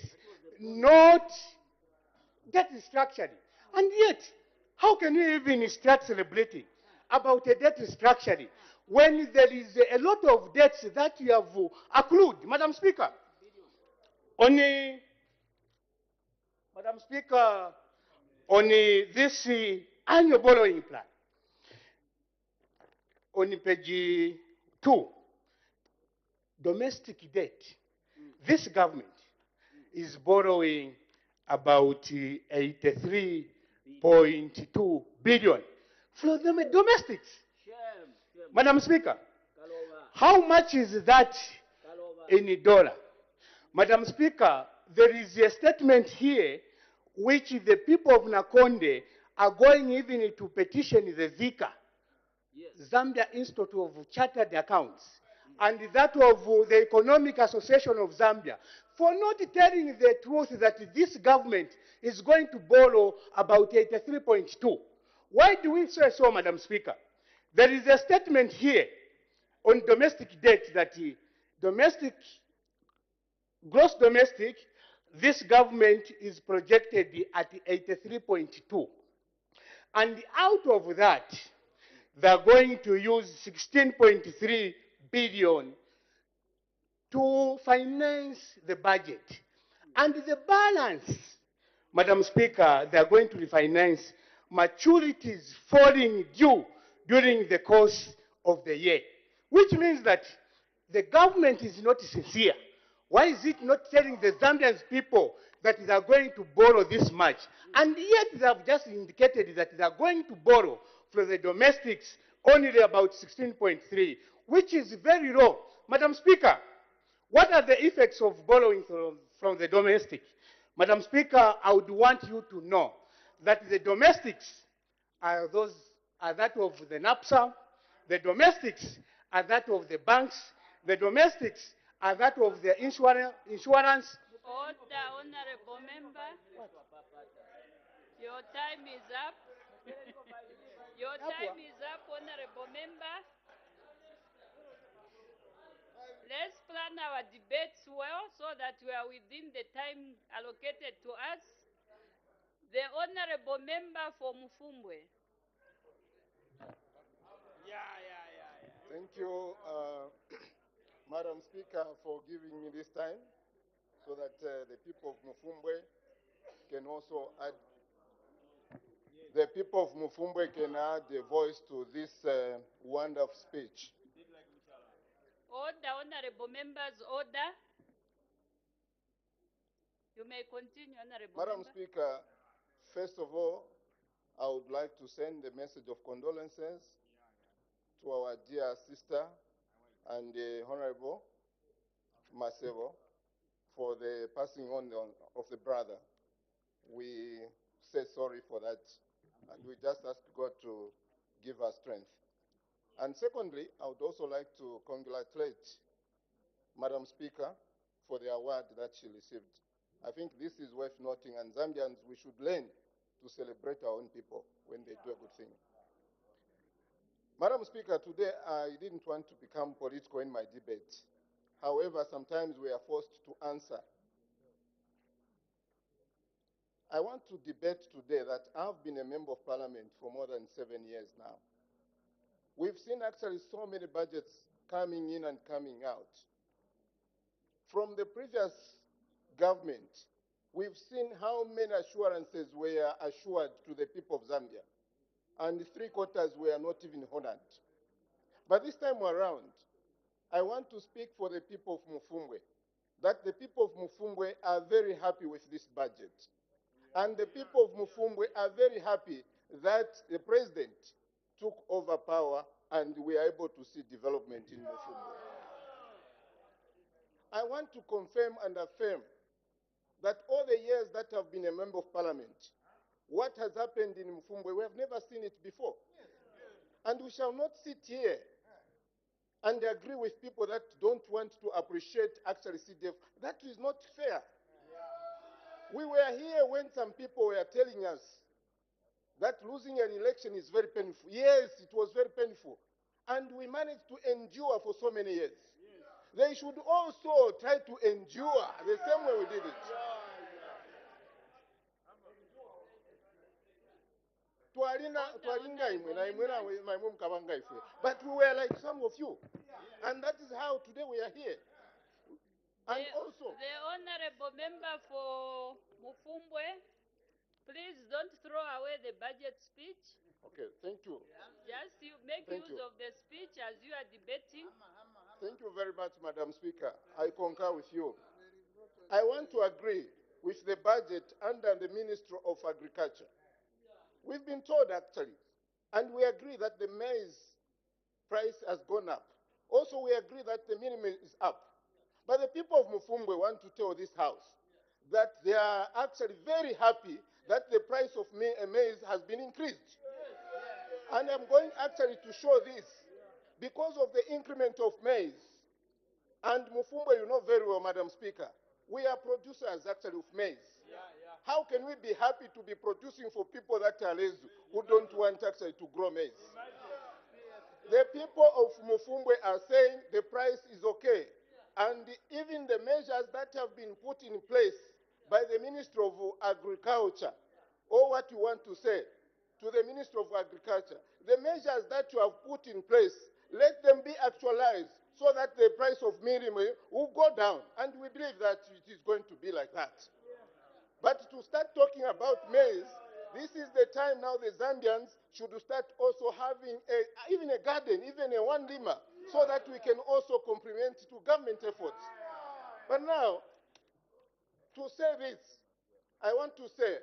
not debt restructuring. And yet, how can you even start celebrating about a debt restructuring when there is a lot of debts that you have accrued? Madam Speaker, only, Madam Speaker, on this annual borrowing plan, on page 2, domestic debt, this government is borrowing about 83.2 billion from the domestics. Madam Speaker, how much is that in dollar? Madam Speaker, there is a statement here which the people of Nakonde are going even to petition the Zika, Zambia Institute of Chartered Accounts, and that of the Economic Association of Zambia, for not telling the truth that this government is going to borrow about 83.2. Why do we say so, Madam Speaker? There is a statement here on domestic debt that gross domestic, this government is projected at 83.2. And out of that, they're going to use 16.3 billion to finance the budget. And the balance, Madam Speaker, they're going to refinance maturities falling due during the course of the year, which means that the government is not sincere. Why is it not telling the Zambian people that they are going to borrow this much? And yet they have just indicated that they are going to borrow from the domestics only about 16.3, which is very low. Madam Speaker, what are the effects of borrowing from the domestic? Madam Speaker, I would want you to know that the domestics are that of the NAPSA, the domestics are that of the banks, the domestics are that of the insurance. Order, honorable member. Your time is up. Your time is up, honorable member. Let's plan our debates well so that we are within the time allocated to us. The honorable member for Mufumbwe. Thank you, Madam Speaker, for giving me this time so that the people of Mufumbwe can also add. The people of Mufumbwe can add a voice to this wonderful speech. Order, honorable members, order. You may continue, honorable Madam member. Speaker, first of all, I would like to send a message of condolences to our dear sister and Honorable Masevo for the passing on of the brother. We say sorry for that, and we just ask God to give her strength. And secondly, I would also like to congratulate Madam Speaker for the award that she received. I think this is worth noting, and Zambians, we should learn to celebrate our own people when they do a good thing. Madam Speaker, today I didn't want to become political in my debate. However, sometimes we are forced to answer. I want to debate today that I've been a member of parliament for more than 7 years now. We've seen actually so many budgets coming in and coming out. From the previous government, we've seen how many assurances were assured to the people of Zambia, and 3/4 were not even honored. But this time around, I want to speak for the people of Mufumbwe, that the people of Mufumbwe are very happy with this budget. And the people of Mufumbwe are very happy that the president took over power and we are able to see development in Mufumbwe. I want to confirm and affirm that all the years that I've been a member of parliament, what has happened in Mufumbwe, we have never seen it before. And we shall not sit here and agree with people that don't want to appreciate actually CDF. That is not fair. We were here when some people were telling us that losing an election is very painful. Yes, it was very painful. And we managed to endure for so many years. They should also try to endure the same way we did it. But we were like some of you. And that is how today we are here. And also, the honorable member for Mufumbwe. Please don't throw away the budget speech. Okay, thank you. Just you make Thank use you. of the speech as you are debating. Thank you very much, Madam Speaker. I concur with you. I want to agree with the budget under the Ministry of Agriculture. We've been told actually, and we agree that the maize price has gone up. Also, we agree that the minimum is up. But the people of Mufumbe want to tell this House that they are actually very happy that the price of maize has been increased. And I'm going actually to show this because of the increment of maize. And Mufumbe, you know very well, Madam Speaker, we are producers actually of maize. How can we be happy to be producing for people that are lazy, who don't want actually to grow maize? The people of Mufumbe are saying the price is okay. And even the measures that have been put in place by the Minister of Agriculture, or what you want to say to the Minister of Agriculture, the measures that you have put in place, let them be actualized so that the price of minimum will go down. And we believe that it is going to be like that. But to start talking about maize, this is the time now the Zambians should start also having even a garden, even a one lima, so that we can also complement to government efforts. But now, to say this, I want to say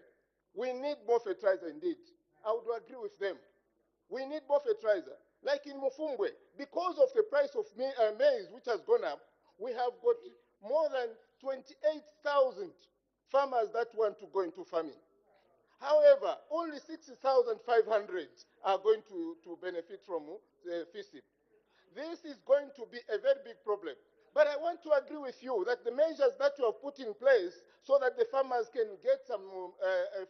we need more fertilizer indeed. I would agree with them. We need more fertilizer. Like in Mufumbwe, because of the price of maize, which has gone up, we have got more than 28,000 farmers that want to go into farming. However, only 60,500 are going to benefit from the FISIP. This is going to be a very big problem. But I want to agree with you that the measures that you have put in place so that the farmers can get some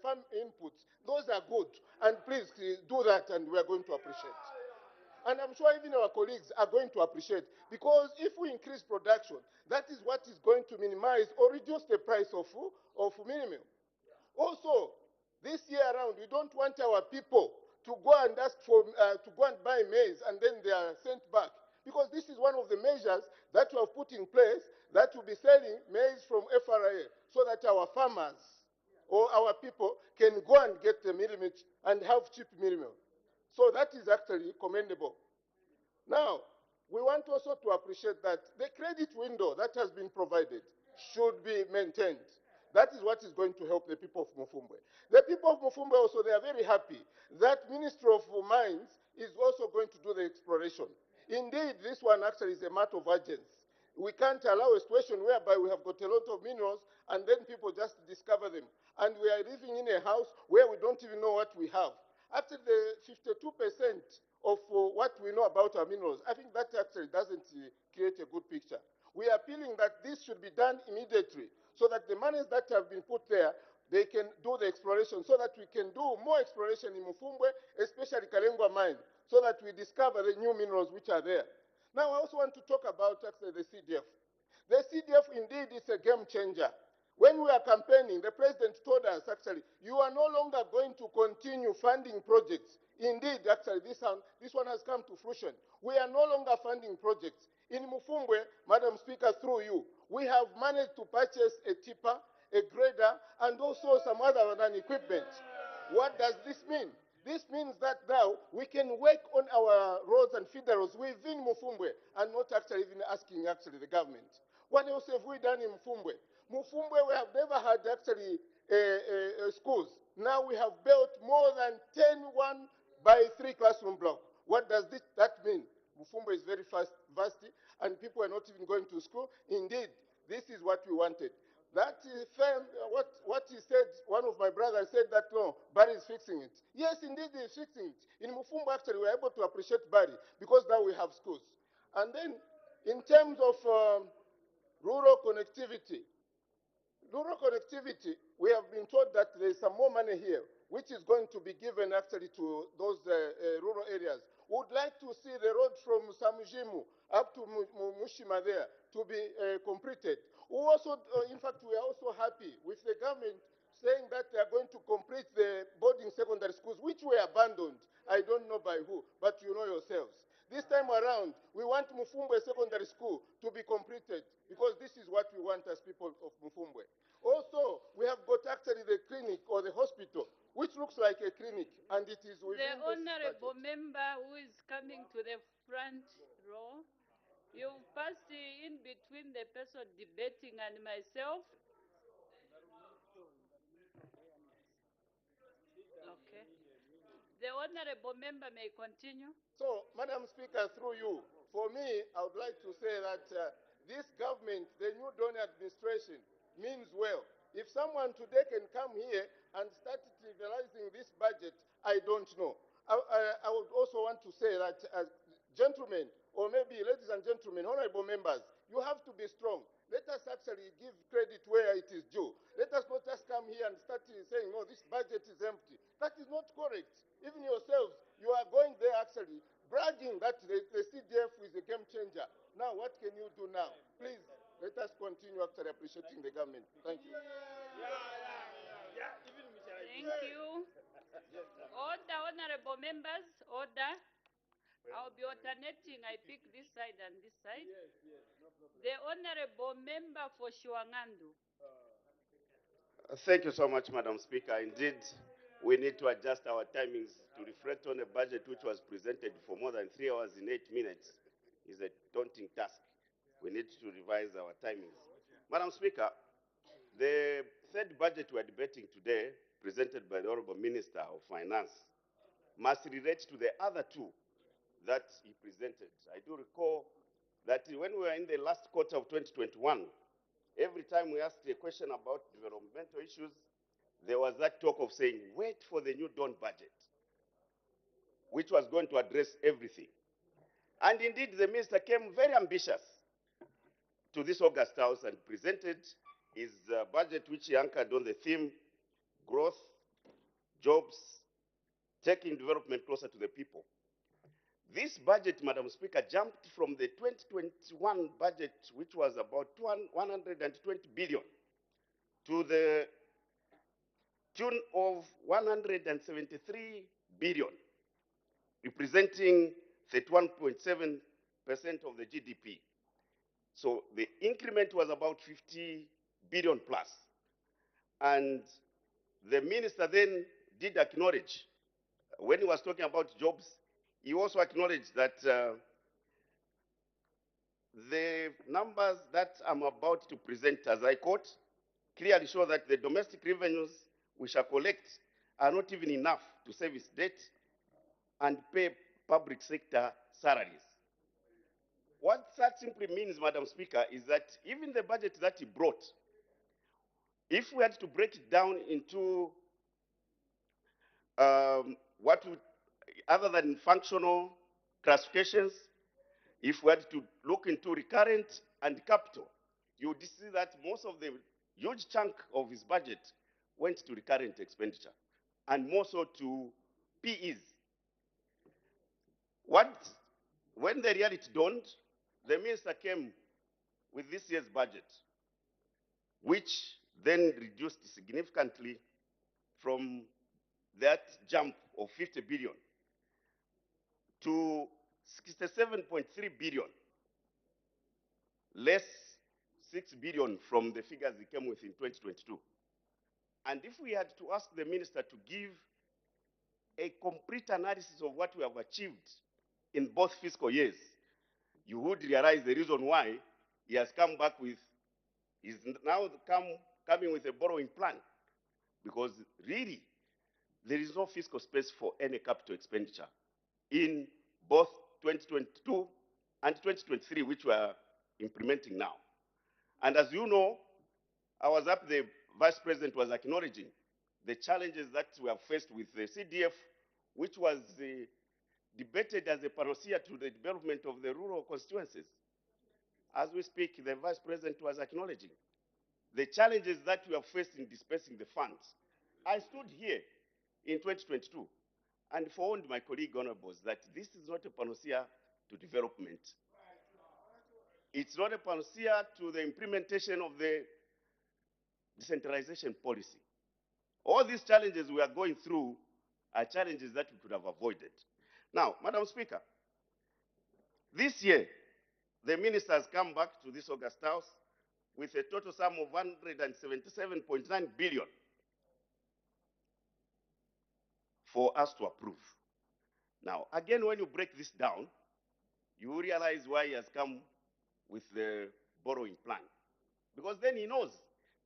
farm inputs, those are good. And please do that, and we are going to appreciate. And I'm sure even our colleagues are going to appreciate, because if we increase production, that is what is going to minimize or reduce the price of minimum. Also, this year around, we don't want our people to go and ask for, to go and buy maize and then they are sent back. Because this is one of the measures that we have put in place that will be selling maize from FRA so that our farmers or our people can go and get the minimum and have cheap minimum. So that is actually commendable. Now, we want also to appreciate that the credit window that has been provided should be maintained. That is what is going to help the people of Mufumbe. The people of Mufumbe also, they are very happy that Ministry of Mines is also going to do the exploration. Indeed, this one actually is a matter of urgency. We can't allow a situation whereby we have got a lot of minerals and then people just discover them. And we are living in a house where we don't even know what we have. After the 52% of what we know about our minerals, I think that actually doesn't create a good picture. We are appealing that this should be done immediately so that the monies that have been put there, they can do the exploration so that we can do more exploration in Mufumbwe, especially Kalengwa mine, so that we discover the new minerals which are there. Now, I also want to talk about actually the CDF. The CDF indeed is a game changer. When we are campaigning, the president told us actually, you are no longer going to continue funding projects. Indeed, actually, this one has come to fruition. We are no longer funding projects. In Mufumbwe, Madam Speaker, through you, we have managed to purchase a tipper, a grader, and also some other equipment. What does this mean? This means that now we can work on our roads and feederals within Mufumbwe and not actually even asking actually the government. What else have we done in Mufumbwe? Mufumbwe, we have never had actually schools. Now we have built more than 10 1-by-3 classroom blocks. What does that mean? Mufumbwe is very vast, and people are not even going to school. Indeed, this is what we wanted. That firm, what he said, one of my brothers said that, no, Barry is fixing it. Yes, indeed, he is fixing it. In Mufumbo, actually, we are able to appreciate Barry because now we have schools. And then, in terms of rural connectivity, we have been told that there is some more money here, which is going to be given actually to those rural areas. We would like to see the road from Samujimu up to Mushima there to be completed. We also, in fact, we are also happy with the government saying that they are going to complete the boarding secondary schools, which were abandoned. I don't know by who, but you know yourselves. This time around, we want Mufumbwe Secondary School to be completed because this is what we want as people of Mufumbwe. Also, we have got actually the clinic or the hospital coming to the front row. You passed in between the person debating and myself. Okay. The honorable member may continue. So, Madam Speaker, through you, for me, I would like to say that this government, the new Dawn administration, means well. If someone today can come here and start trivializing this budget, I don't know. I would also want to say that, gentlemen, or maybe ladies and gentlemen, honorable members, you have to be strong. Let us actually give credit where it is due. Let us not just come here and start saying, no, this budget is empty. That is not correct. Even yourselves, you are going there actually bragging that the CDF is a game changer. Now, what can you do now? Please, let us continue actually appreciating the government. Thank you. Thank you. Order, honorable members, order. I'll be alternating. I pick this side and this side. The honorable member for Shuangandu. Thank you so much, Madam Speaker. Indeed, we need to adjust our timings to reflect on a budget which was presented for more than 3 hours in 8 minutes. Is a daunting task. We need to revise our timings. Madam Speaker, the third budget we are debating today, presented by the Honorable Minister of Finance, must relate to the other two that he presented. I do recall that when we were in the last quarter of 2021, every time we asked a question about developmental issues, there was that talk of saying, wait for the new Dawn budget, which was going to address everything. And indeed, the minister came very ambitious to this August House and presented his budget, which he anchored on the theme, growth, jobs, taking development closer to the people. This budget, Madam Speaker, jumped from the 2021 budget, which was about 120 billion, to the tune of 173 billion, representing 31.7% of the GDP. So the increment was about 50 billion plus. And the minister then did acknowledge, when he was talking about jobs, he also acknowledged that the numbers that I'm about to present, as I quote, clearly show that the domestic revenues we shall collect are not even enough to service debt and pay public sector salaries. What that simply means, Madam Speaker, is that even the budget that he brought, if we had to break it down into other than functional classifications, if we had to look into recurrent and capital, you would see that most of the huge chunk of his budget went to recurrent expenditure, and more so to PEs. When the reality dawned, the minister came with this year's budget, which then reduced significantly from that jump of 50 billion to 67.3 billion, less 6 billion from the figures he came with in 2022. And if we had to ask the minister to give a complete analysis of what we have achieved in both fiscal years, you would realize the reason why he has come back with, he's now coming with a borrowing plan. Because really, there is no fiscal space for any capital expenditure in both 2022 and 2023, which we are implementing now. And as you know, I was up, the Vice President was acknowledging the challenges that we have faced with the CDF, which was debated as a panacea to the development of the rural constituencies. As we speak, the Vice President was acknowledging the challenges that we have faced in dispersing the funds. I stood here in 2022 and informed my colleague honorables that this is not a panacea to development. It's not a panacea to the implementation of the decentralization policy. All these challenges we are going through are challenges that we could have avoided. Now, Madam Speaker, this year, the minister has come back to this August House with a total sum of 177.9 billion for us to approve. Now, again, when you break this down, you realize why he has come with the borrowing plan. Because then he knows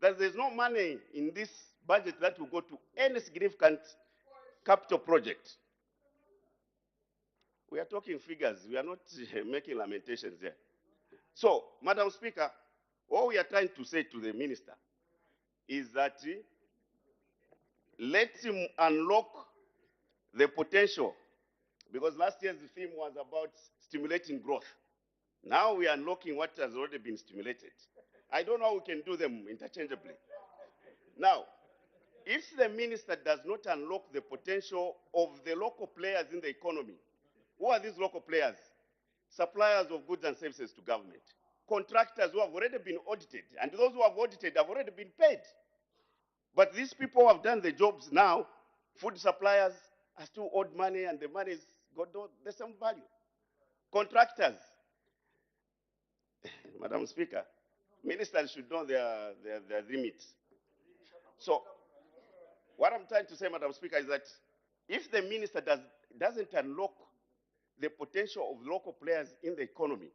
that there's no money in this budget that will go to any significant capital project. We are talking figures. We are not making lamentations there. So, Madam Speaker, what we are trying to say to the minister is that let him unlock the potential, because last year's theme was about stimulating growth. Now we are unlocking what has already been stimulated. I don't know how we can do them interchangeably. Now, if the minister does not unlock the potential of the local players in the economy, who are these local players? Suppliers of goods and services to government, contractors who have already been audited, and those who have audited have already been paid. But these people who have done the jobs now, food suppliers are still owed money, and the money has got the same value. Contractors, Madam Speaker, ministers should know their limits. So, what I'm trying to say, Madam Speaker, is that if the minister doesn't unlock the potential of local players in the economy,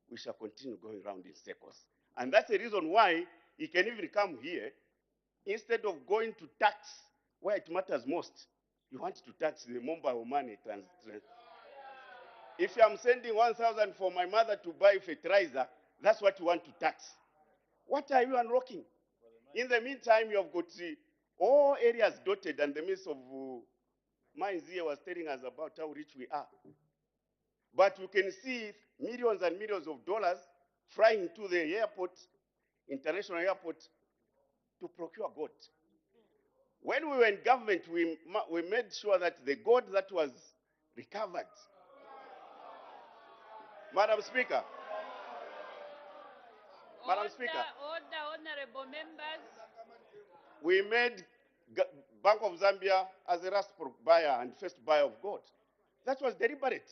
we shall continue going around in circles. And that's the reason why he can even come here, instead of going to tax where it matters most. You want to tax the mobile money. If I'm sending 1,000 for my mother to buy fertilizer, that's what you want to tax. What are you unlocking? In the meantime, you have got all areas dotted, and the Minister of Mines here was telling us about how rich we are. But you can see millions and millions of dollars flying to the airport, international airport, to procure gold. When we were in government, we made sure that the gold that was recovered. Madam Speaker. Madam Speaker. Order, honorable members. We made Bank of Zambia as the last buyer and first buyer of gold. That was deliberate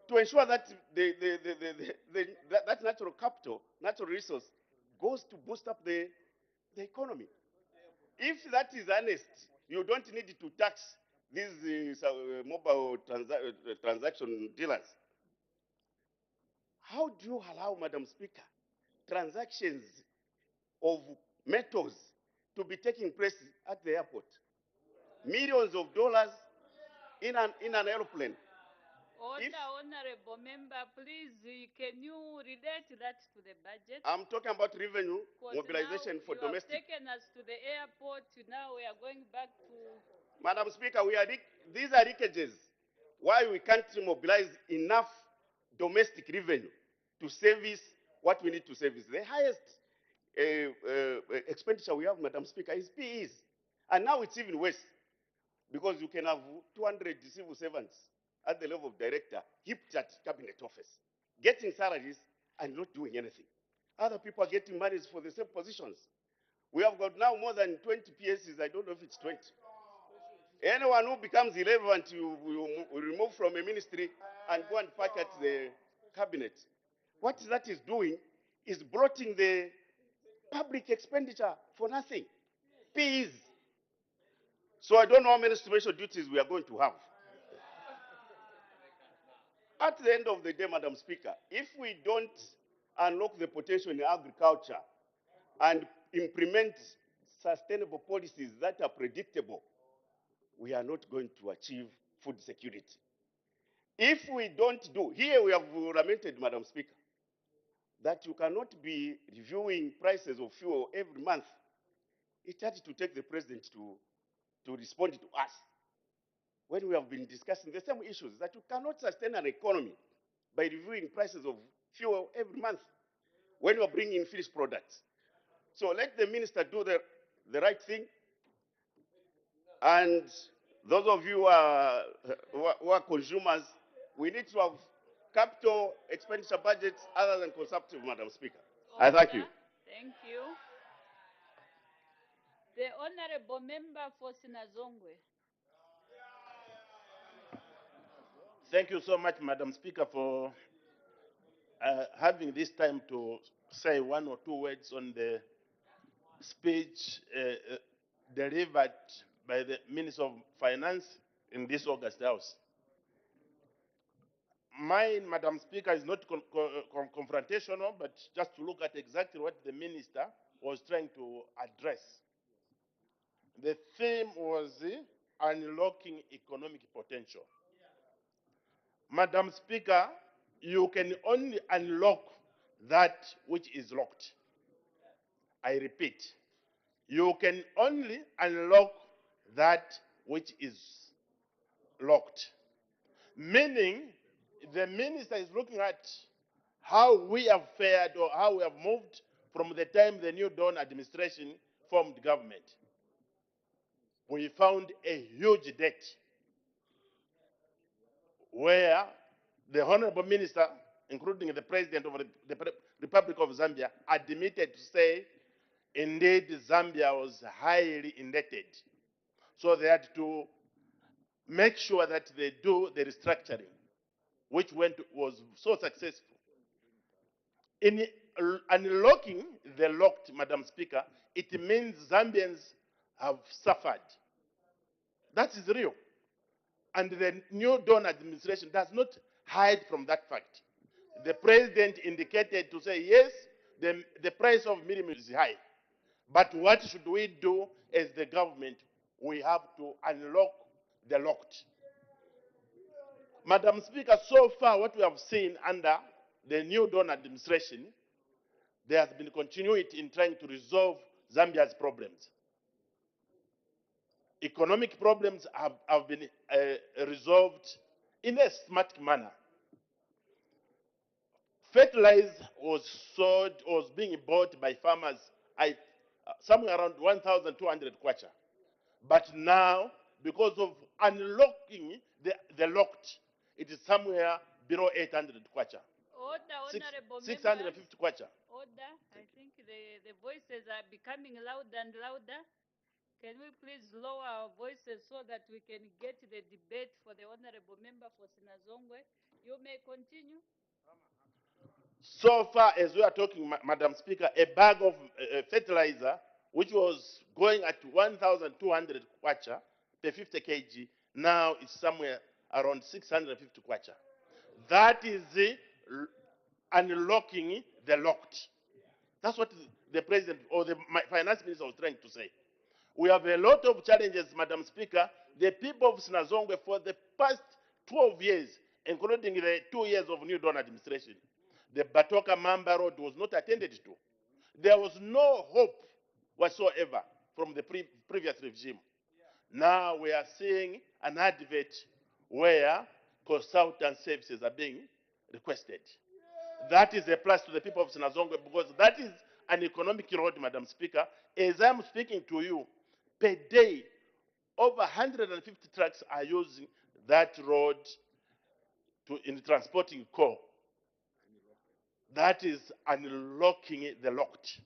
to ensure that that natural capital, natural resource, goes to boost up the economy. If that is honest, you don't need to tax these mobile transaction dealers. How do you allow, Madam Speaker, transactions of metals to be taking place at the airport? Millions of dollars in an airplane. Order, honorable member, please, can you relate that to the budget? I'm talking about revenue mobilization for domestic. You have taken us to the airport, now we are going back to... Madam Speaker, these are leakages. Why we can't mobilize enough domestic revenue to service what we need to service. The highest expenditure we have, Madam Speaker, is PEs. And now it's even worse, because you can have 200 civil servants at the level of director, heaped at cabinet office, getting salaries and not doing anything. Other people are getting monies for the same positions. We have got now more than 20 PSs. I don't know if it's 20. Anyone who becomes irrelevant, you remove from a ministry and go and park at the cabinet. What that is doing is bloating the public expenditure for nothing. Peas. So I don't know how many special duties we are going to have. At the end of the day, Madam Speaker, if we don't unlock the potential in agriculture and implement sustainable policies that are predictable, we are not going to achieve food security. If we don't do, here we have lamented, Madam Speaker, that you cannot be reviewing prices of fuel every month. It had to take the president to respond to us when we have been discussing the same issues, that you cannot sustain an economy by reviewing prices of fuel every month when you are bringing in finished products. So let the minister do the right thing. And those of you who are consumers, we need to have capital expenditure budgets other than consumptive, Madam Speaker. I thank you. Thank you. The honorable member for Sinazongwe. Thank you so much, Madam Speaker, for having this time to say one or two words on the speech delivered by the Minister of Finance in this August House. Mine, Madam Speaker, is not confrontational, but just to look at exactly what the minister was trying to address. The theme was unlocking economic potential. Madam Speaker, you can only unlock that which is locked. I repeat, you can only unlock that which is locked. Meaning, the minister is looking at how we have fared or how we have moved from the time the New Dawn administration formed government. We found a huge debt where the Honorable Minister, including the President of the Republic of Zambia, admitted to say, indeed, Zambia was highly indebted. So they had to make sure that they do the restructuring, which was so successful. In unlocking the locked, Madam Speaker, it means Zambians have suffered. That is real. And the New Dawn administration does not hide from that fact. The president indicated to say, yes, the price of minimum is high. But what should we do as the government? We have to unlock the locked. Madam Speaker, so far what we have seen under the New Dawn administration, there has been continuity in trying to resolve Zambia's problems. Economic problems have been resolved in a smart manner. Fertilizer was being bought by farmers somewhere around 1,200 kwacha. But now, because of unlocking the locked, it is somewhere below 800 kwacha. Order, Honorable 650 kwacha. Order. I think the voices are becoming louder and louder. Can we please lower our voices so that we can get the debate for the Honorable Member for Sinazongwe? You may continue. So far as we are talking, Madam Speaker, a bag of fertilizer, which was going at 1,200 kwacha per 50 kg, now is somewhere around 650 kwacha. That is unlocking the locked. That's what the president or the finance minister was trying to say. We have a lot of challenges, Madam Speaker. The people of Sinazongwe for the past 12 years, including the 2 years of New Dawn administration, the Batoka Mamba Road was not attended to. There was no hope whatsoever from the previous regime. Now we are seeing an advert where consultant services are being requested. That is a plus to the people of Sinazongwe because that is an economic road, Madam Speaker. As I'm speaking to you, per day, over 150 trucks are using that road in transporting coal. That is unlocking the locked.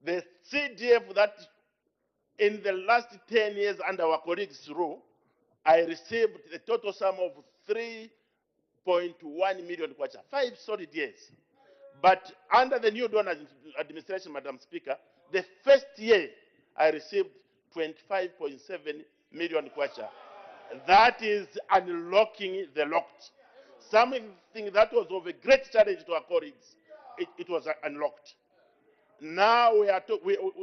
The CDF that in the last 10 years under our colleagues' rule, I received a total sum of 3.1 million kwacha, 5 solid years. But under the New Dawn administration, Madam Speaker, the first year I received 25.7 million kwacha. That is unlocking the locked. Something that was of a great challenge to our colleagues, it was unlocked. Now we are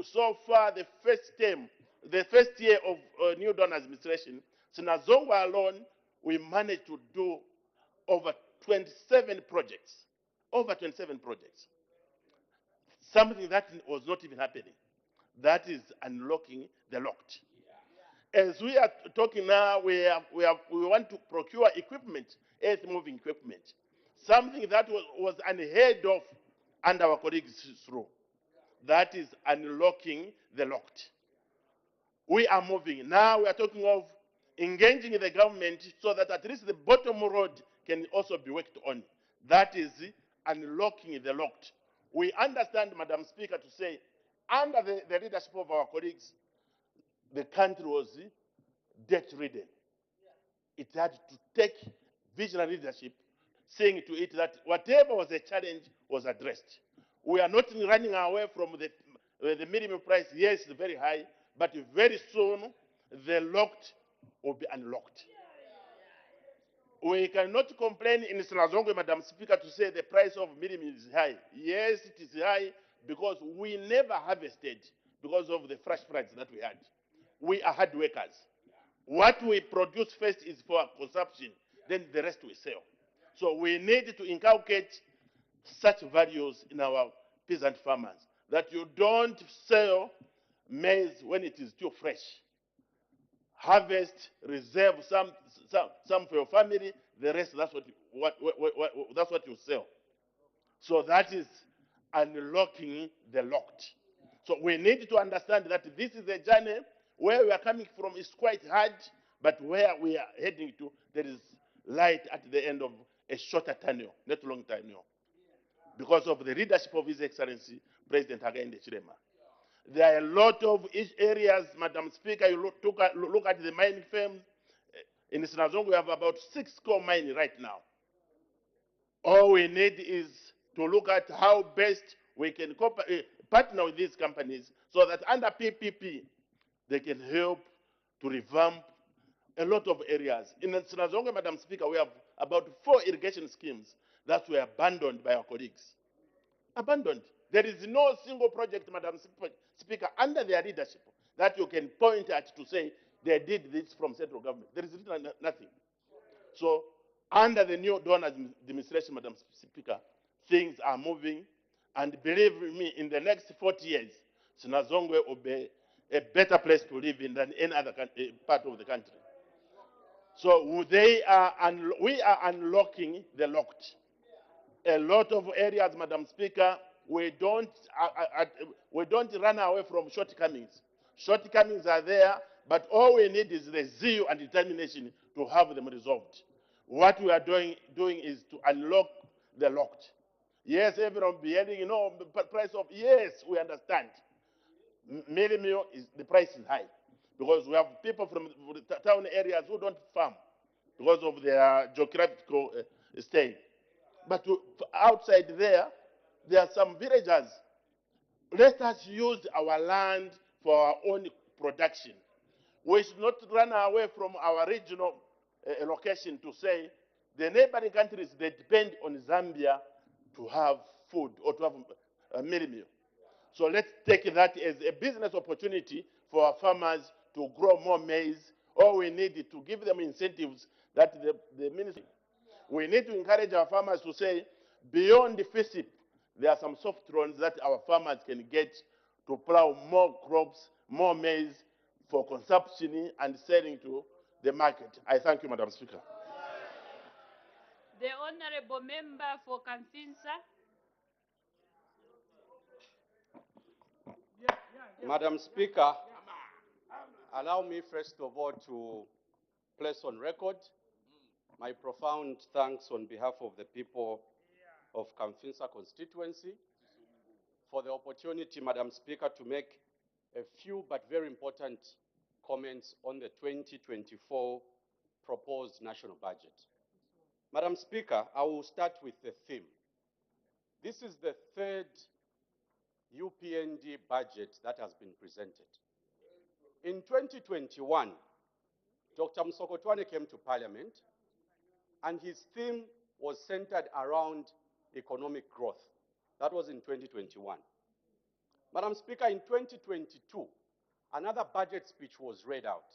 so far the first year of New Dawn administration, Sinazongwe alone, we managed to do over 27 projects. Over 27 projects. Something that was not even happening. That is unlocking the locked. As we are talking now, we want to procure equipment, earth-moving equipment. Something that was unheard of under our colleagues' rule. That is unlocking the locked. We are moving. Now we are talking of engaging the government so that at least the bottom road can also be worked on. That is unlocking the locked. We understand, Madam Speaker, to say, under the leadership of our colleagues, the country was debt-ridden. It had to take vigilant leadership, saying to it that whatever was a challenge was addressed. We are not running away from the minimum price. Yes, it's very high, but very soon the locked will be unlocked. We cannot complain in Sinazongwe, Madam Speaker, to say the price of milling is high. Yes, it is high because we never harvested because of the fresh price that we had. We are hard workers. What we produce first is for consumption, then the rest we sell. So we need to inculcate such values in our peasant farmers, that you don't sell maize when it is too fresh. Harvest, reserve some for your family, the rest that's that's what you sell. So that is unlocking the locked. So we need to understand that this is a journey. Where we are coming from is quite hard, but where we are heading to, there is light at the end of a shorter tunnel, not long tunnel, because of the leadership of His Excellency President Hakainde Chilema. There are a lot of areas, Madam Speaker. You look at the mining firms. In Sinazongo, we have about 6 coal mines right now. All we need is to look at how best we can partner with these companies so that under PPP, they can help to revamp a lot of areas. In Sinazongo, Madam Speaker, we have about 4 irrigation schemes that were abandoned by our colleagues. Abandoned. There is no single project, Madam Speaker, under their leadership that you can point at to say they did this from central government. There is nothing. So, under the new donor administration, Madam Speaker, things are moving, and believe me, in the next 40 years, Sinazongwe will be a better place to live in than any other part of the country. So we are unlocking the locked. A lot of areas, Madam Speaker, we don't run away from shortcomings. Shortcomings are there, but all we need is the zeal and determination to have them resolved. What we are doing is to unlock the locked. Yes, everyone be hearing, the price of, yes, we understand. Milling meal, the price is high because we have people from the town areas who don't farm because of their geographical state. But outside there are some villagers. Let us use our land for our own production. We should not run away from our regional location to say the neighboring countries, they depend on Zambia to have food or to have a milling meal. So let's take that as a business opportunity for our farmers to grow more maize. All we need is to give them incentives that the ministry. We need to encourage our farmers to say, beyond the FISIP, there are some soft loans that our farmers can get to plow more crops, more maize for consumption and selling to the market. I thank you, Madam Speaker. The Honorable Member for Kamfinsa. Madam Speaker, allow me first of all to place on record my profound thanks on behalf of the people of Kamfinsa constituency for the opportunity, Madam Speaker, to make a few but very important comments on the 2024 proposed national budget. Madam Speaker, I will start with the theme. This is the 3rd UPND budget that has been presented. In 2021, Dr. Msokotwane came to Parliament, and his theme was centered around economic growth. That was in 2021. Madam Speaker, in 2022, another budget speech was read out.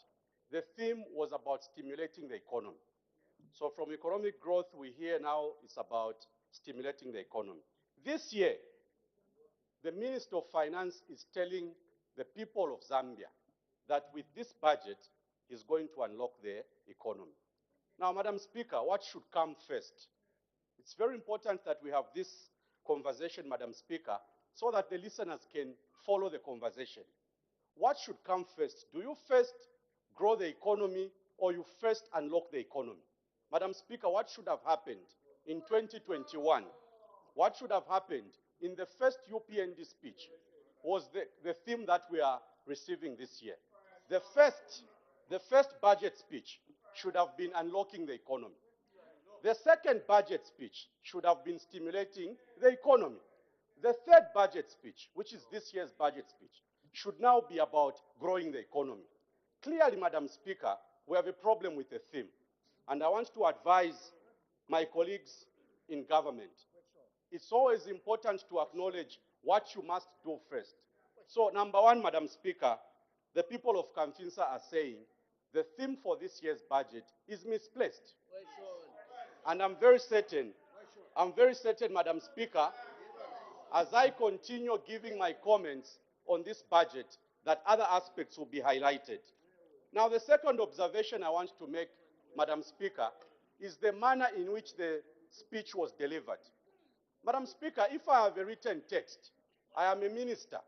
The theme was about stimulating the economy. So from economic growth, we hear now it's about stimulating the economy. This year, the Minister of Finance is telling the people of Zambia that with this budget, he's going to unlock their economy. Now, Madam Speaker, what should come first? It's very important that we have this conversation, Madam Speaker, so that the listeners can follow the conversation. What should come first? Do you first grow the economy or you first unlock the economy? Madam Speaker, what should have happened in 2021? What should have happened in the first UPND speech was the theme that we are receiving this year. The first budget speech should have been unlocking the economy. The second budget speech should have been stimulating the economy. The third budget speech, which is this year's budget speech, should now be about growing the economy. Clearly, Madam Speaker, we have a problem with the theme. And I want to advise my colleagues in government. It's always important to acknowledge what you must do first. So, number one, Madam Speaker, the people of Kamfinsa are saying the theme for this year's budget is misplaced. And I'm very certain, Madam Speaker, as I continue giving my comments on this budget, that other aspects will be highlighted. Now, the second observation I want to make, Madam Speaker, is the manner in which the speech was delivered. Madam Speaker, if I have a written text, I am a minister,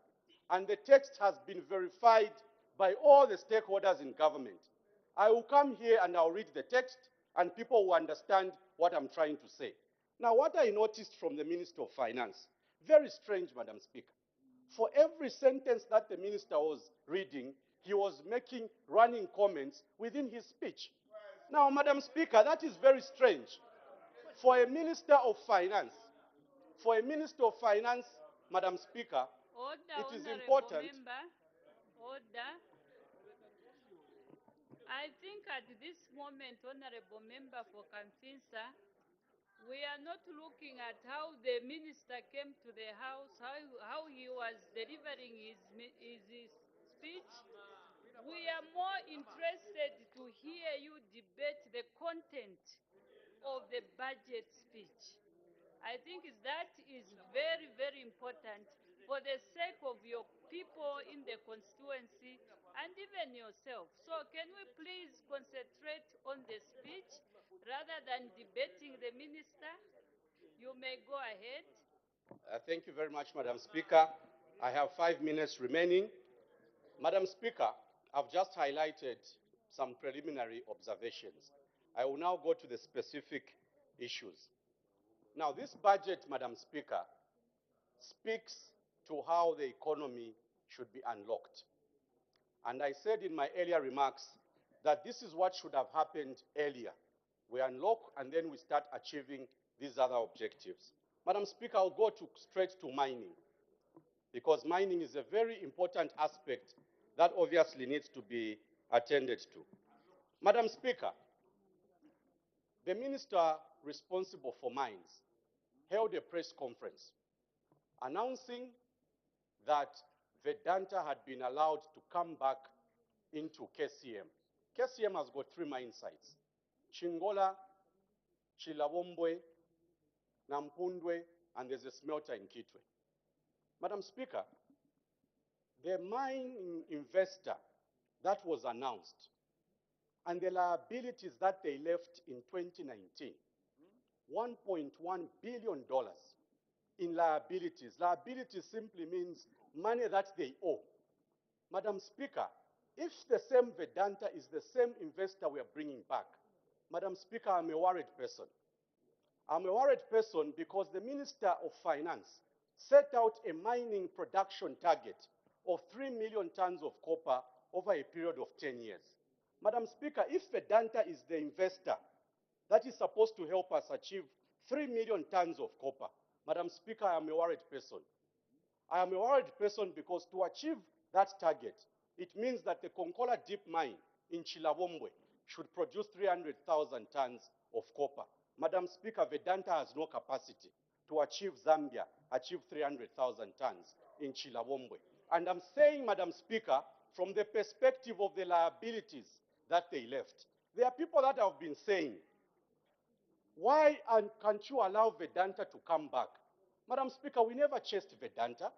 and the text has been verified by all the stakeholders in government, I will come here and I'll read the text, and people will understand what I'm trying to say. Now, what I noticed from the Minister of Finance, very strange, Madam Speaker. For every sentence that the minister was reading, he was making running comments within his speech. Now, Madam Speaker, that is very strange. For a Minister of Finance, Madam Speaker, it is important. Order. I think at this moment, Honorable Member for Kamfinsa, we are not looking at how the minister came to the House, how he was delivering his speech. We are more interested to hear you debate the content of the budget speech. I think that is very, very important for the sake of your people in the constituency and even yourself. So can we please concentrate on the speech rather than debating the minister? You may go ahead. Thank you very much, Madam Speaker. I have 5 minutes remaining. Madam Speaker, I've just highlighted some preliminary observations. I will now go to the specific issues. Now, this budget, Madam Speaker, speaks to how the economy should be unlocked. And I said in my earlier remarks that this is what should have happened earlier. We unlock and then we start achieving these other objectives. Madam Speaker, I'll go straight to mining, because mining is a very important aspect that obviously needs to be attended to. Madam Speaker, the minister responsible for mines held a press conference announcing that Vedanta had been allowed to come back into KCM. KCM has got 3 mine sites: Chingola, Chilawombwe, Nampundwe, and there's a smelter in Kitwe. Madam Speaker, the mine investor that was announced and the liabilities that they left in 2019, $1.1 billion in liabilities. Liabilities simply means money that they owe. Madam Speaker, if the same Vedanta is the same investor we are bringing back, Madam Speaker, I'm a worried person. I'm a worried person because the Minister of Finance set out a mining production target of 3 million tons of copper over a period of 10 years. Madam Speaker, if Vedanta is the investor that is supposed to help us achieve 3 million tons of copper, Madam Speaker, I am a worried person. I am a worried person because to achieve that target, it means that the Konkola Deep Mine in Chilawombwe should produce 300,000 tons of copper. Madam Speaker, Vedanta has no capacity to achieve 300,000 tons in Chilawombwe. And I'm saying, Madam Speaker, from the perspective of the liabilities that they left, there are people that have been saying, why can't you allow Vedanta to come back? Madam Speaker, we never chased Vedanta.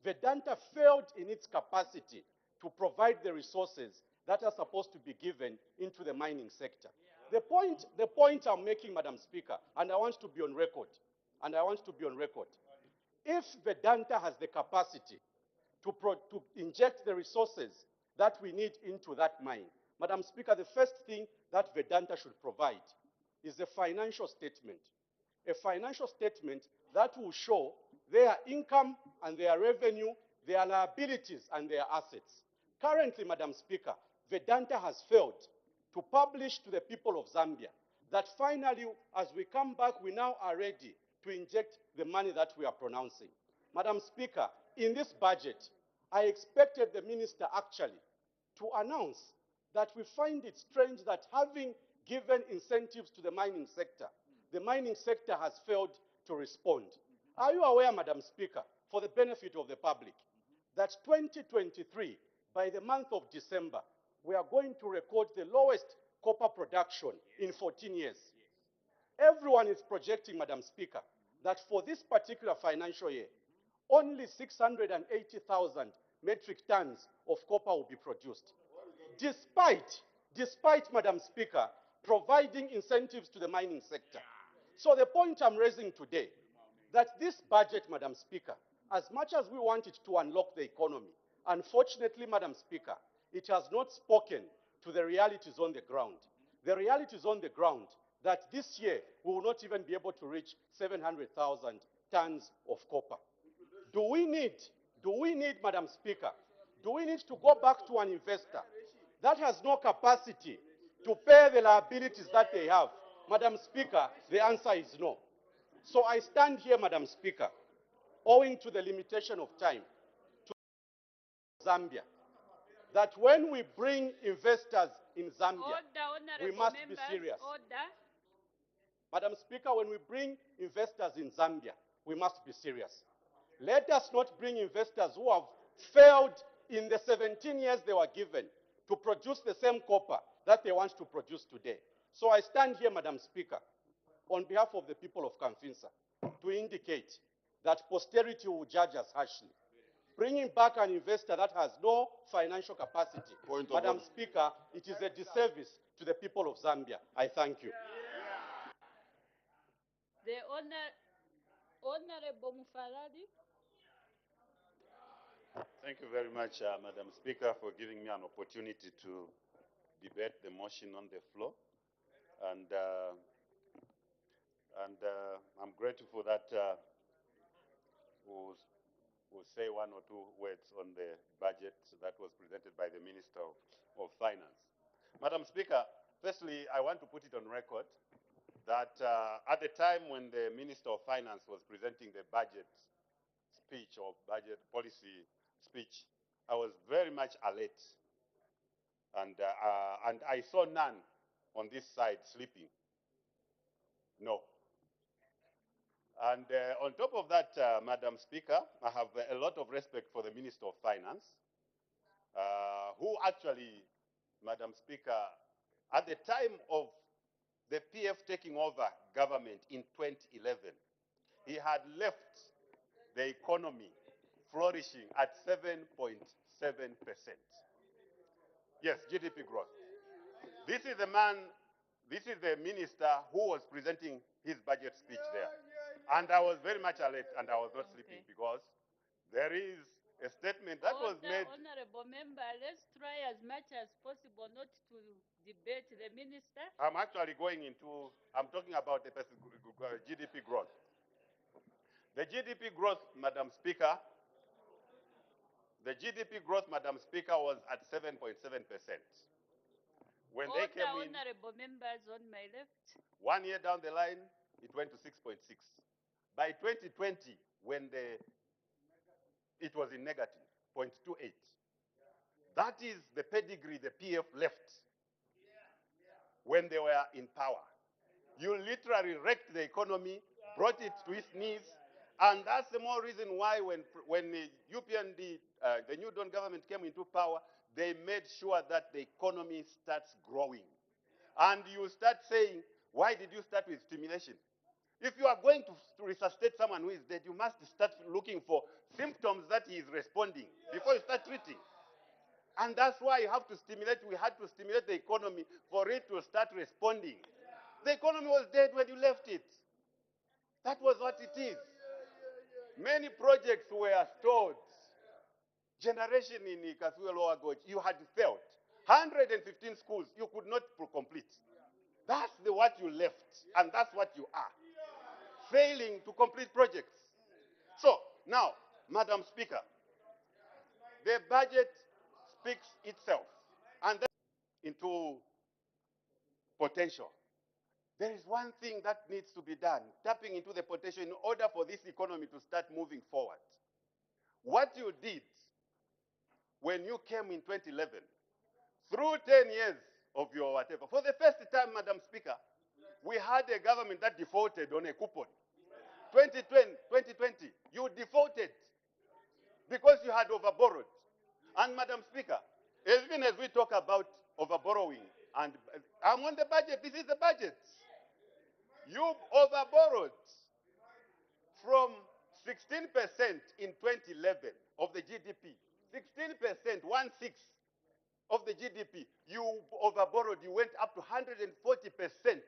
Vedanta failed in its capacity to provide the resources that are supposed to be given into the mining sector. The point I'm making, Madam Speaker, and I want to be on record, if Vedanta has the capacity to inject the resources that we need into that mine, Madam Speaker, the first thing that Vedanta should provide is a financial statement that will show their income and their revenue, their liabilities and their assets. Currently, Madam Speaker, Vedanta has failed to publish to the people of Zambia that finally, as we come back, we now are ready to inject the money that we are pronouncing. Madam Speaker, in this budget, I expected the minister actually to announce that we find it strange that having given incentives to the mining sector. The mining sector has failed to respond. Are you aware, Madam Speaker, for the benefit of the public, that 2023, by the month of December, we are going to record the lowest copper production in 14 years? Everyone is projecting, Madam Speaker, that for this particular financial year, only 680,000 metric tons of copper will be produced. Despite, Madam Speaker, providing incentives to the mining sector. So the point I'm raising today, that this budget, Madam Speaker, as much as we want it to unlock the economy, unfortunately, Madam Speaker, it has not spoken to the realities on the ground. The realities on the ground that this year we will not even be able to reach 700,000 tons of copper. Do we need, Madam Speaker, do we need to go back to an investor that has no capacity to pay the liabilities that they have? Madam Speaker, the answer is no. So I stand here, Madam Speaker, owing to the limitation of time, to Zambia, that when we bring investors in Zambia, we must be serious. Madam Speaker, when we bring investors in Zambia, we must be serious. Let us not bring investors who have failed in the 17 years they were given to produce the same copper that they want to produce today. So I stand here, Madam Speaker, on behalf of the people of Kamfinsa, to indicate that posterity will judge us harshly. Bringing back an investor that has no financial capacity, Madam Speaker, it is a disservice to the people of Zambia. I thank you. The Honorable Mufaladi. Thank you very much, Madam Speaker, for giving me an opportunity to debate the motion on the floor. And I'm grateful that we'll say one or two words on the budget that was presented by the Minister of Finance. Madam Speaker, firstly, I want to put it on record that at the time when the Minister of Finance was presenting the budget speech or budget policy speech, I was very much alert. And I saw none on this side sleeping. No. And on top of that, Madam Speaker, I have a lot of respect for the Minister of Finance, who actually, Madam Speaker, at the time of the PF taking over government in 2011, he had left the economy flourishing at 7.7%. Yes, GDP growth. This is the man, this is the minister who was presenting his budget speech there. And I was very much alert and I was not sleeping because there is a statement that was made. Honorable member, let's try as much as possible not to debate the minister. I'm actually going into, I'm talking about the GDP growth. The GDP growth, Madam Speaker, was at 7.7%. When they came in, honorable members on my left. 1 year down the line, it went to 6.6. By 2020, when it was in negative, 0.28. That is the pedigree the PF left when they were in power. You literally wrecked the economy, brought it to its knees, and that's the more reason why when the UPND, the New Dawn government came into power, they made sure that the economy starts growing. And you start saying, why did you start with stimulation? If you are going to resuscitate someone who is dead, you must start looking for symptoms that he is responding before you start treating. And that's why you have to stimulate. We had to stimulate the economy for it to start responding. The economy was dead when you left it. That was what it is. Many projects were stalled. Generation in Kasuel Lower Gorge, you had failed. 115 schools you could not complete. That's what you left, and that's what you are. Failing to complete projects. So, now, Madam Speaker, the budget speaks itself. And then into potential. There is one thing that needs to be done, tapping into the potential in order for this economy to start moving forward. What you did when you came in 2011, through 10 years, of your whatever. For the first time, Madam Speaker, we had a government that defaulted on a coupon. 2020, you defaulted because you had overborrowed. And Madam Speaker, even as we talk about overborrowing, and I'm on the budget, this is the budget. You overborrowed from 16% in 2011 of the GDP, 16%, 1/6 of the GDP. You overborrowed, you went up to 140%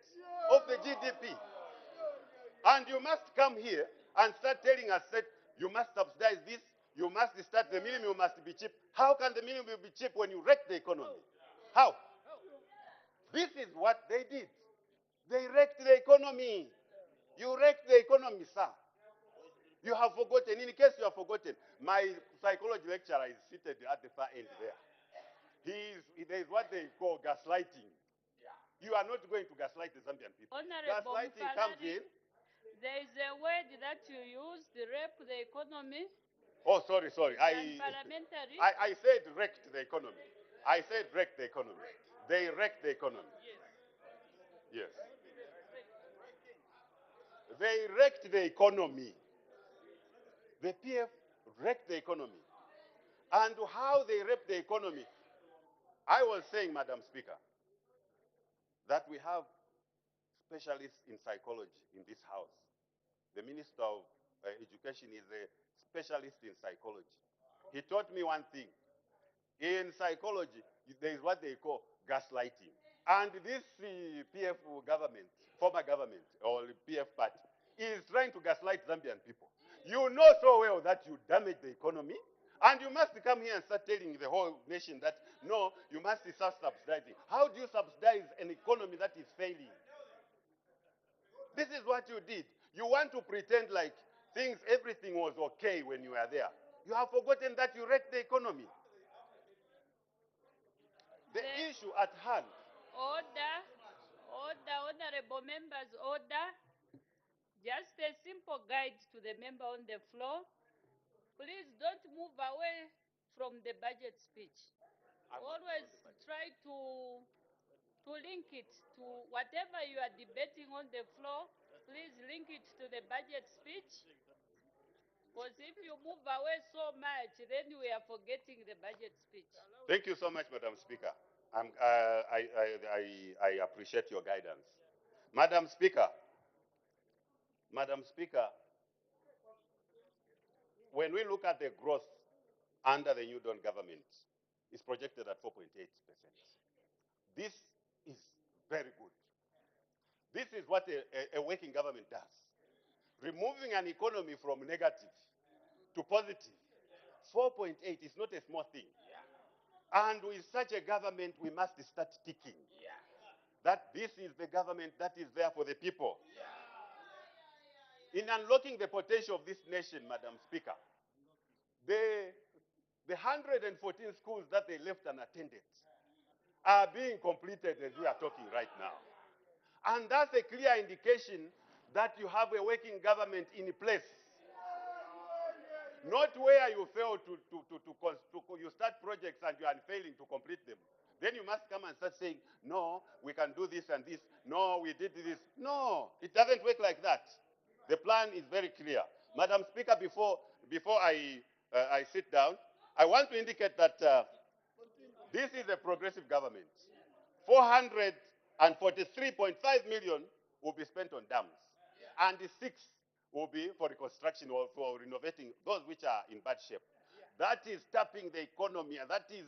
of the GDP. And you must come here and start telling us that you must subsidize this, you must start, the minimum must be cheap. How can the minimum be cheap when you wreck the economy? How? This is what they did. They wrecked the economy. You wrecked the economy, sir. You have forgotten. In case you have forgotten, my psychology lecturer is seated at the far end there. There is what they call gaslighting. You are not going to gaslight the Zambian people. Honorable Gaslighting comes in. There is a word that you used, rape the economy. Oh, sorry. Parliamentary. I said wrecked the economy. I said wrecked the economy. They wrecked the economy. Yes. They wrecked the economy. The PF wrecked the economy. And how they wrecked the economy, I was saying, Madam Speaker, that we have specialists in psychology in this house. The Minister of Education is a specialist in psychology. He taught me one thing. In psychology, there is what they call gaslighting. And this PF government, former government, or PF party, is trying to gaslight Zambian people. You know so well that you damage the economy, and you must come here and start telling the whole nation that, no, you must start subsidizing. How do you subsidize an economy that is failing? This is what you did. You want to pretend like everything was okay when you were there. You have forgotten that you wrecked the economy. The issue at hand. Order, honorable members, order. Just a simple guide to the member on the floor. Please don't move away from the budget speech. Always try to link it to whatever you are debating on the floor. Please link it to the budget speech. Because if you move away so much, then we are forgetting the budget speech. Thank you so much, Madam Speaker. I appreciate your guidance. Madam Speaker, when we look at the growth under the New Dawn government, it's projected at 4.8%. This is very good. This is what a working government does. Removing an economy from negative to positive, 4.8 is not a small thing. And with such a government, we must start ticking. That this is the government that is there for the people. In unlocking the potential of this nation, Madam Speaker, the 114 schools that they left unattended are being completed as we are talking right now. And that's a clear indication that you have a working government in place. Not where you fail you start projects and you are failing to complete them. Then you must come and start saying, no, we can do this and this. No, we did this. No, it doesn't work like that. The plan is very clear. Madam Speaker, before I sit down, I want to indicate that this is a progressive government. 443.5 million will be spent on dams, and the 6 will be for reconstruction or for renovating those which are in bad shape. That is tapping the economy, and that is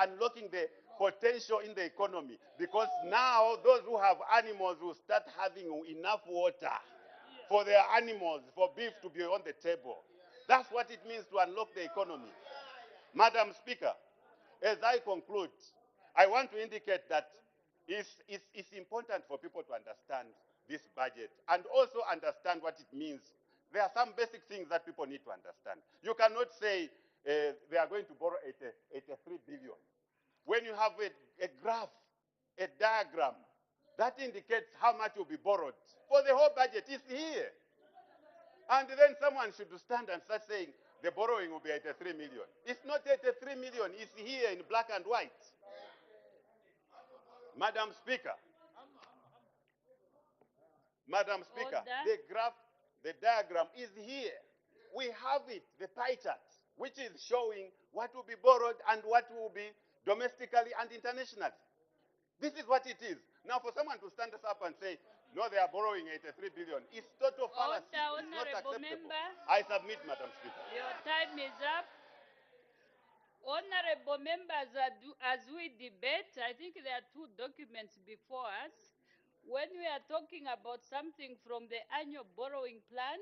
unlocking the potential in the economy, because now those who have animals will start having enough water for their animals, for beef to be on the table. That's what it means to unlock the economy. Madam Speaker, as I conclude, I want to indicate that it's important for people to understand this budget and also understand what it means. There are some basic things that people need to understand. You cannot say they are going to borrow 83 billion. When you have a graph, a diagram, that indicates how much will be borrowed. For the whole budget, it's here. And then someone should stand and start saying the borrowing will be 83 million. It's not 83 million, it's here in black and white. Madam Speaker, Madam Speaker, Order. the graph, the diagram is here. We have it, the pie chart, which is showing what will be borrowed and what will be domestically and internationally. This is what it is. Now, for someone to stand us up and say, no, they are borrowing 83 billion, it's total fallacy. Order, It's not Honorable acceptable. Member. I submit, Madam Speaker. Your time is up. Honorable members, as we debate, I think there are two documents before us. When we are talking about something from the annual borrowing plan,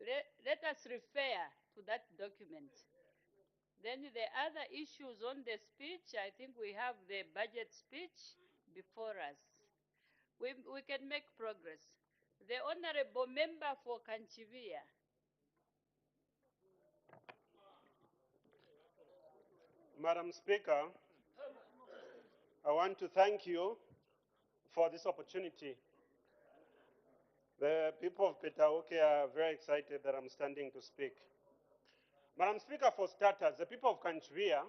let us refer to that document. Then the other issues on the speech, I think we have the budget speech before us. We can make progress. The Honorable Member for Kanchivia. Madam Speaker, I want to thank you for this opportunity. The people of Petauke are very excited that I'm standing to speak. Madam Speaker, for starters, the people of Kanchivia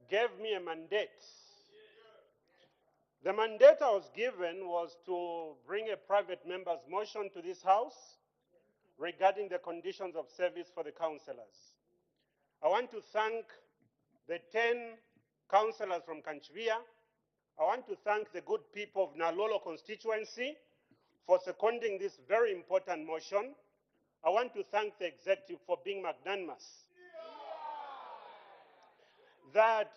gave me a mandate. The mandate I was given was to bring a private member's motion to this House regarding the conditions of service for the councillors. I want to thank the 10 councillors from Kanchivia. I want to thank the good people of Nalolo constituency for seconding this very important motion. I want to thank the executive for being magnanimous. That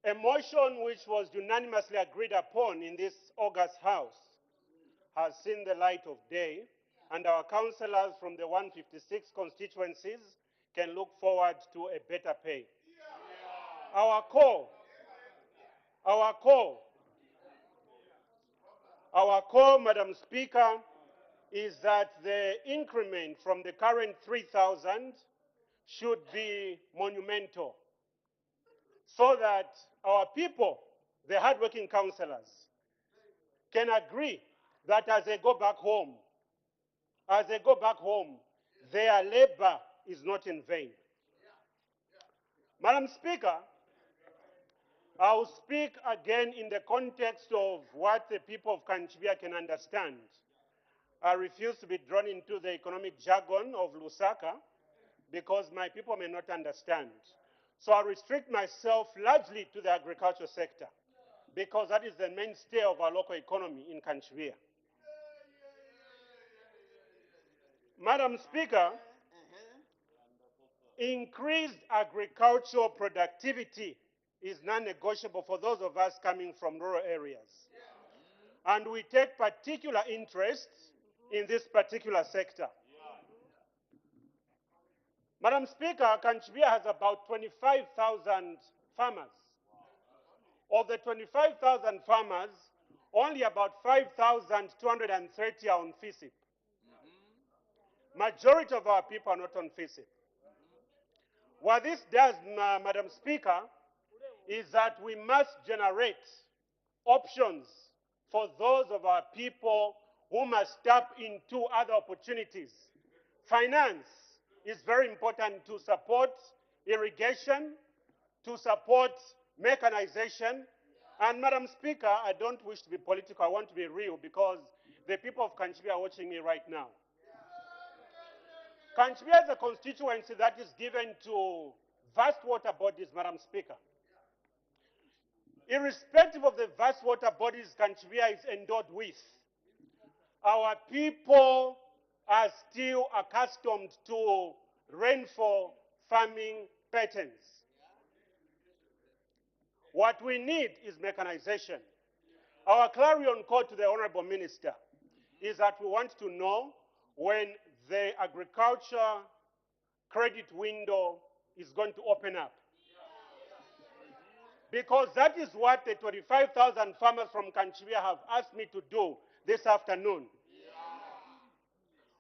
a motion which was unanimously agreed upon in this August House has seen the light of day, and our councillors from the 156 constituencies can look forward to a better pay. Our call, Madam Speaker, is that the increment from the current 3,000 should be monumental, so that our people, the hardworking councillors, can agree that as they go back home, their labor is not in vain. Madam Speaker, I will speak again in the context of what the people of Kanchivia can understand. I refuse to be drawn into the economic jargon of Lusaka because my people may not understand. So I restrict myself largely to the agricultural sector because that is the mainstay of our local economy in Kanchivia. Madam Speaker, increased agricultural productivity is non-negotiable for those of us coming from rural areas. And we take particular interest in this particular sector. Madam Speaker, Kanchivia has about 25,000 farmers. Of the 25,000 farmers, only about 5,230 are on FISIP. Majority of our people are not on FISIP. What this does, Madam Speaker, is that we must generate options for those of our people who must tap into other opportunities. Finance is very important to support irrigation, to support mechanization. And Madam Speaker, I don't wish to be political, I want to be real because the people of Kanchivia are watching me right now. Kanchivia is a constituency that is given to vast water bodies, Madam Speaker. Irrespective of the vast water bodies Kanchivia is endowed with, our people are still accustomed to rainfall farming patterns. What we need is mechanization. Our clarion call to the Honorable Minister is that we want to know when the agriculture credit window is going to open up. Because that is what the 25,000 farmers from Kanchivia have asked me to do this afternoon.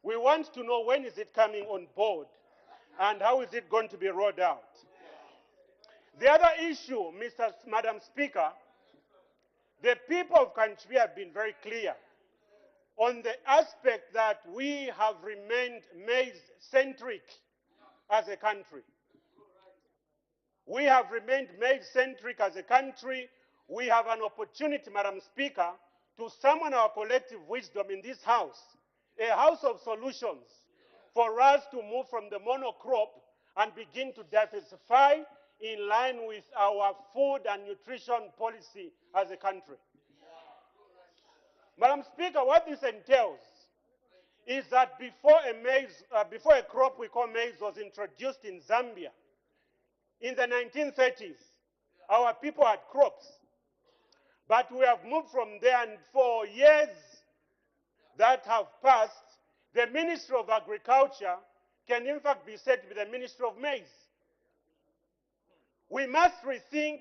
We want to know when is it coming on board and how is it going to be rolled out. The other issue, Madam Speaker, the people of Kanchivia have been very clear on the aspect that we have remained maize-centric as a country. We have remained maize-centric as a country. we have an opportunity, Madam Speaker, to summon our collective wisdom in this house, a house of solutions, for us to move from the monocrop and begin to diversify in line with our food and nutrition policy as a country. Madam Speaker, what this entails is that before a crop we call maize was introduced in Zambia, in the 1930s, our people had crops. But we have moved from there, and for years that have passed, the Ministry of Agriculture can in fact be said to be the Ministry of Maize. We must rethink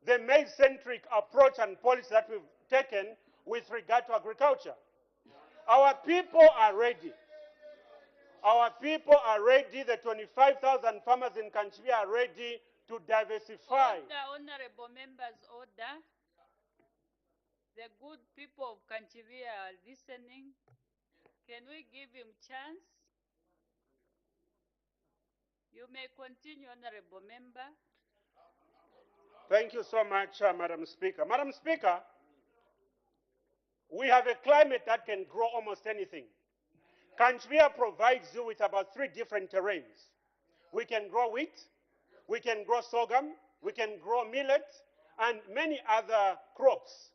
the maize-centric approach and policy that we've taken with regard to agriculture. Our people are ready. Our people are ready. The 25,000 farmers in Kanchibi are ready to diversify. Order, honorable members, order. The good people of Kanchibi are listening. Can we give him chance? You may continue, honorable member. Thank you so much, Madam Speaker. Madam Speaker, we have a climate that can grow almost anything. Kanchibi provides you with about 3 different terrains. We can grow wheat, we can grow sorghum, we can grow millet, and many other crops.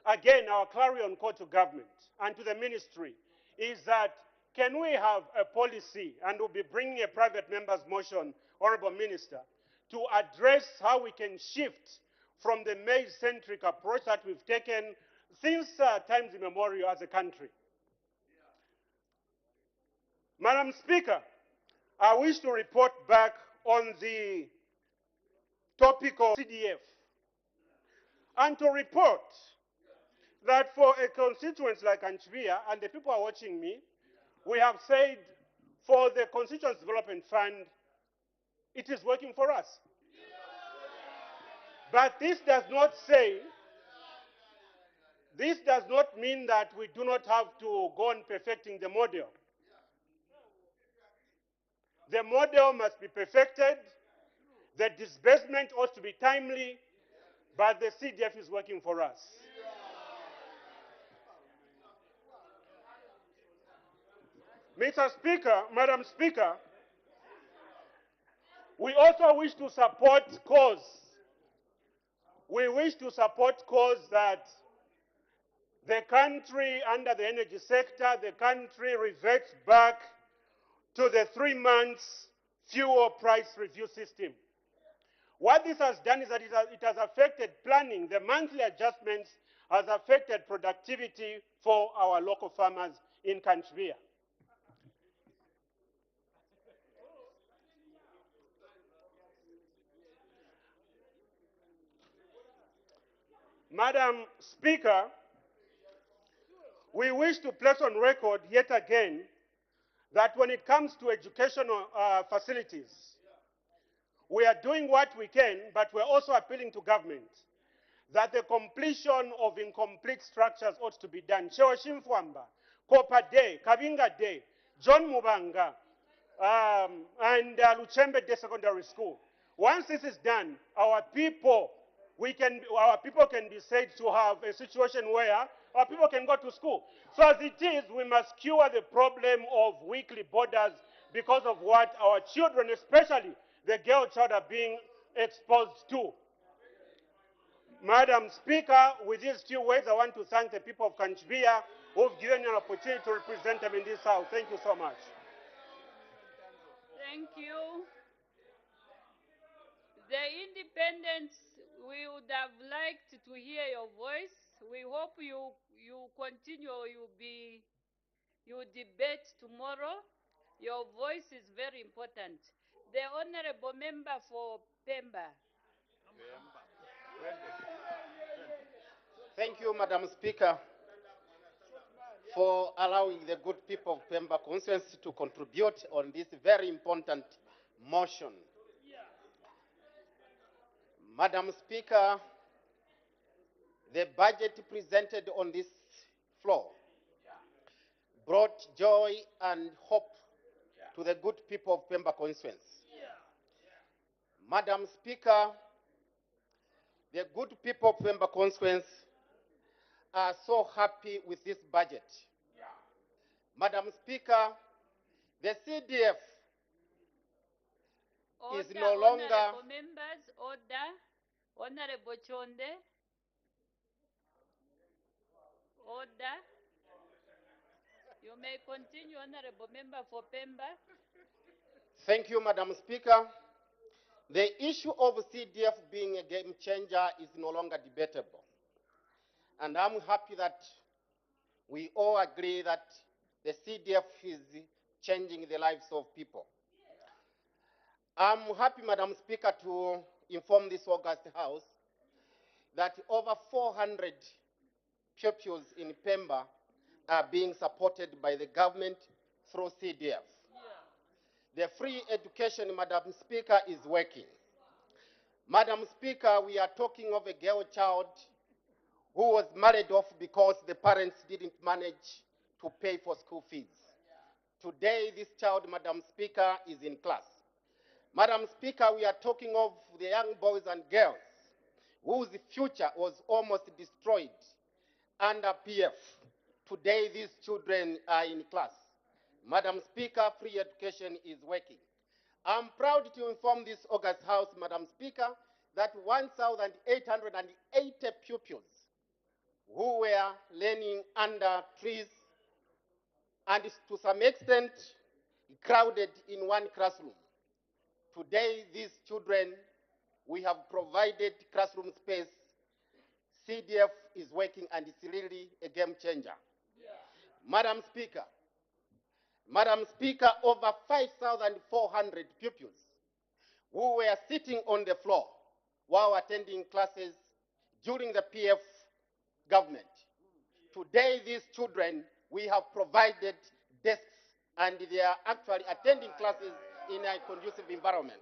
Again, our clarion call to government and to the ministry is that can we have a policy, and we'll be bringing a private member's motion, Honorable Minister, to address how we can shift from the maize-centric approach that we've taken since times immemorial as a country. Madam Speaker, I wish to report back on the topic of CDF and to report that for a constituency like Anchivia, and the people are watching me, we have said for the Constituency Development Fund, it is working for us. But this does not mean that we do not have to go on perfecting the model. The model must be perfected, the disbursement ought to be timely, but the CDF is working for us. Mr. Speaker, Madam Speaker, we also wish to support cause. We wish to support cause that the country, under the energy sector, the country reverts back to the 3 months fuel price review system. What this has done is that it has affected planning. The monthly adjustments has affected productivity for our local farmers in Kanchibi. Madam Speaker, we wish to place on record yet again that when it comes to educational facilities, we are doing what we can, but we're also appealing to government that the completion of incomplete structures ought to be done. Shewa Shimfwamba, Kopa Day, Kabinga Day, John Mubanga, and Luchembe Day Secondary School. Once this is done, our people can be said to have a situation where our people can go to school. So as it is, we must cure the problem of weekly borders because of what our children, especially the girl child, are being exposed to. Madam Speaker, with these few words, I want to thank the people of Kanchibi who've given me an opportunity to represent them in this house. Thank you so much. Thank you. The independents, we would have liked to hear your voice. We hope you continue, you debate tomorrow. Your voice is very important. The honorable member for Pemba. Thank you, Madam Speaker, for allowing the good people of Pemba constituency to contribute on this very important motion. Madam Speaker, the budget presented on this floor brought joy and hope to the good people of Pemba constituency. Madam Speaker, the good people of Pemba constituency are so happy with this budget. Madam Speaker, the CDF is no longer. Honorable members, order. Honorable Chonde. Order. You may continue, Honorable Member for Pemba. Thank you, Madam Speaker. The issue of CDF being a game changer is no longer debatable. And I'm happy that we all agree that the CDF is changing the lives of people. I'm happy, Madam Speaker, to inform this August House that over 400 pupils in Pemba are being supported by the government through CDF. The free education, Madam Speaker, is working. Madam Speaker, we are talking of a girl child who was married off because the parents didn't manage to pay for school fees. Today, this child, Madam Speaker, is in class. Madam Speaker, we are talking of the young boys and girls whose future was almost destroyed under PF. Today, these children are in class. Madam Speaker, free education is working. I'm proud to inform this August House, Madam Speaker, that 1,880 pupils who were learning under trees and to some extent crowded in one classroom. Today, these children, we have provided classroom space. CDF is working and it's really a game changer. Madam Speaker, over 5,400 pupils who were sitting on the floor while attending classes during the PF government. Today, these children, we have provided desks and they are actually attending classes in a conducive environment.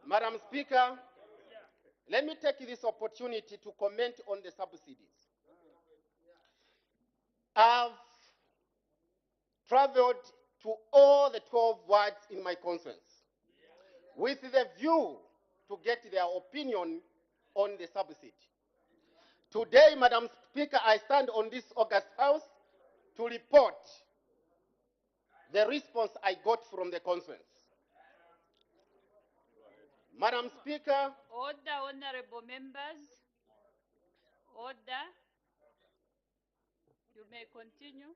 Madam Speaker, let me take this opportunity to comment on the subsidies. I've traveled to all the 12 wards in my conference with the view to get their opinion on the subsidy. Today, Madam Speaker, I stand on this August House to report the response I got from the conference. Madam Speaker. Order, honorable members. Order. You may continue.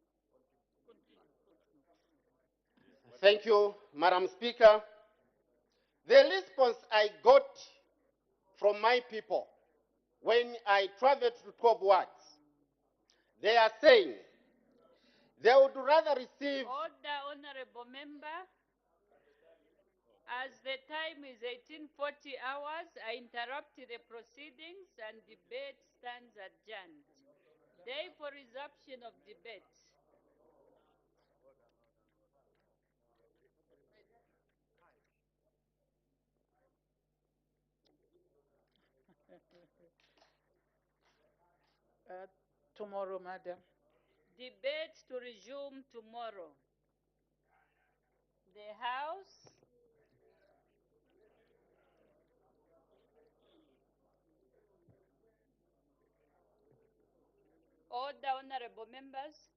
Thank you, Madam Speaker. The response I got from my people when I traveled to 12 wards, they are saying they would rather receive. Order, honorable member. As the time is 1840 hours, I interrupt the proceedings and debate stands adjourned. Day for resumption of debate. Tomorrow, madam. Debate to resume tomorrow. The House. Order, honorable members.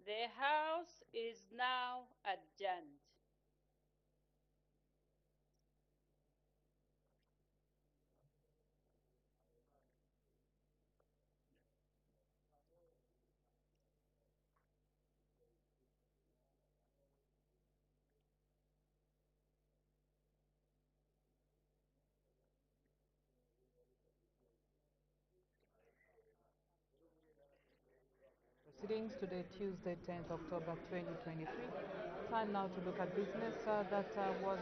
The House is now adjourned. Proceedings today, Tuesday, 10th October 2023. Time now to look at business that was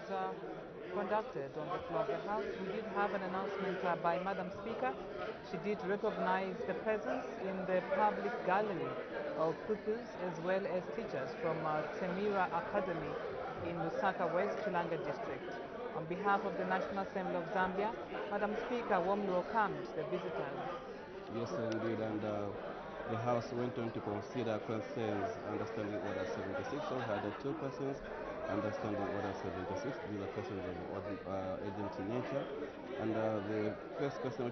conducted on the floor of the House. We did have an announcement by Madam Speaker. She did recognize the presence in the public gallery of pupils as well as teachers from Temira Academy in Lusaka West, Chilanga District. On behalf of the National Assembly of Zambia, Madam Speaker warmly welcomed the visitors. Yes, indeed, and the House went on to consider concerns under Standing Order 76. So we had two persons Understanding Order 76. These are questions of urgent nature. And the first question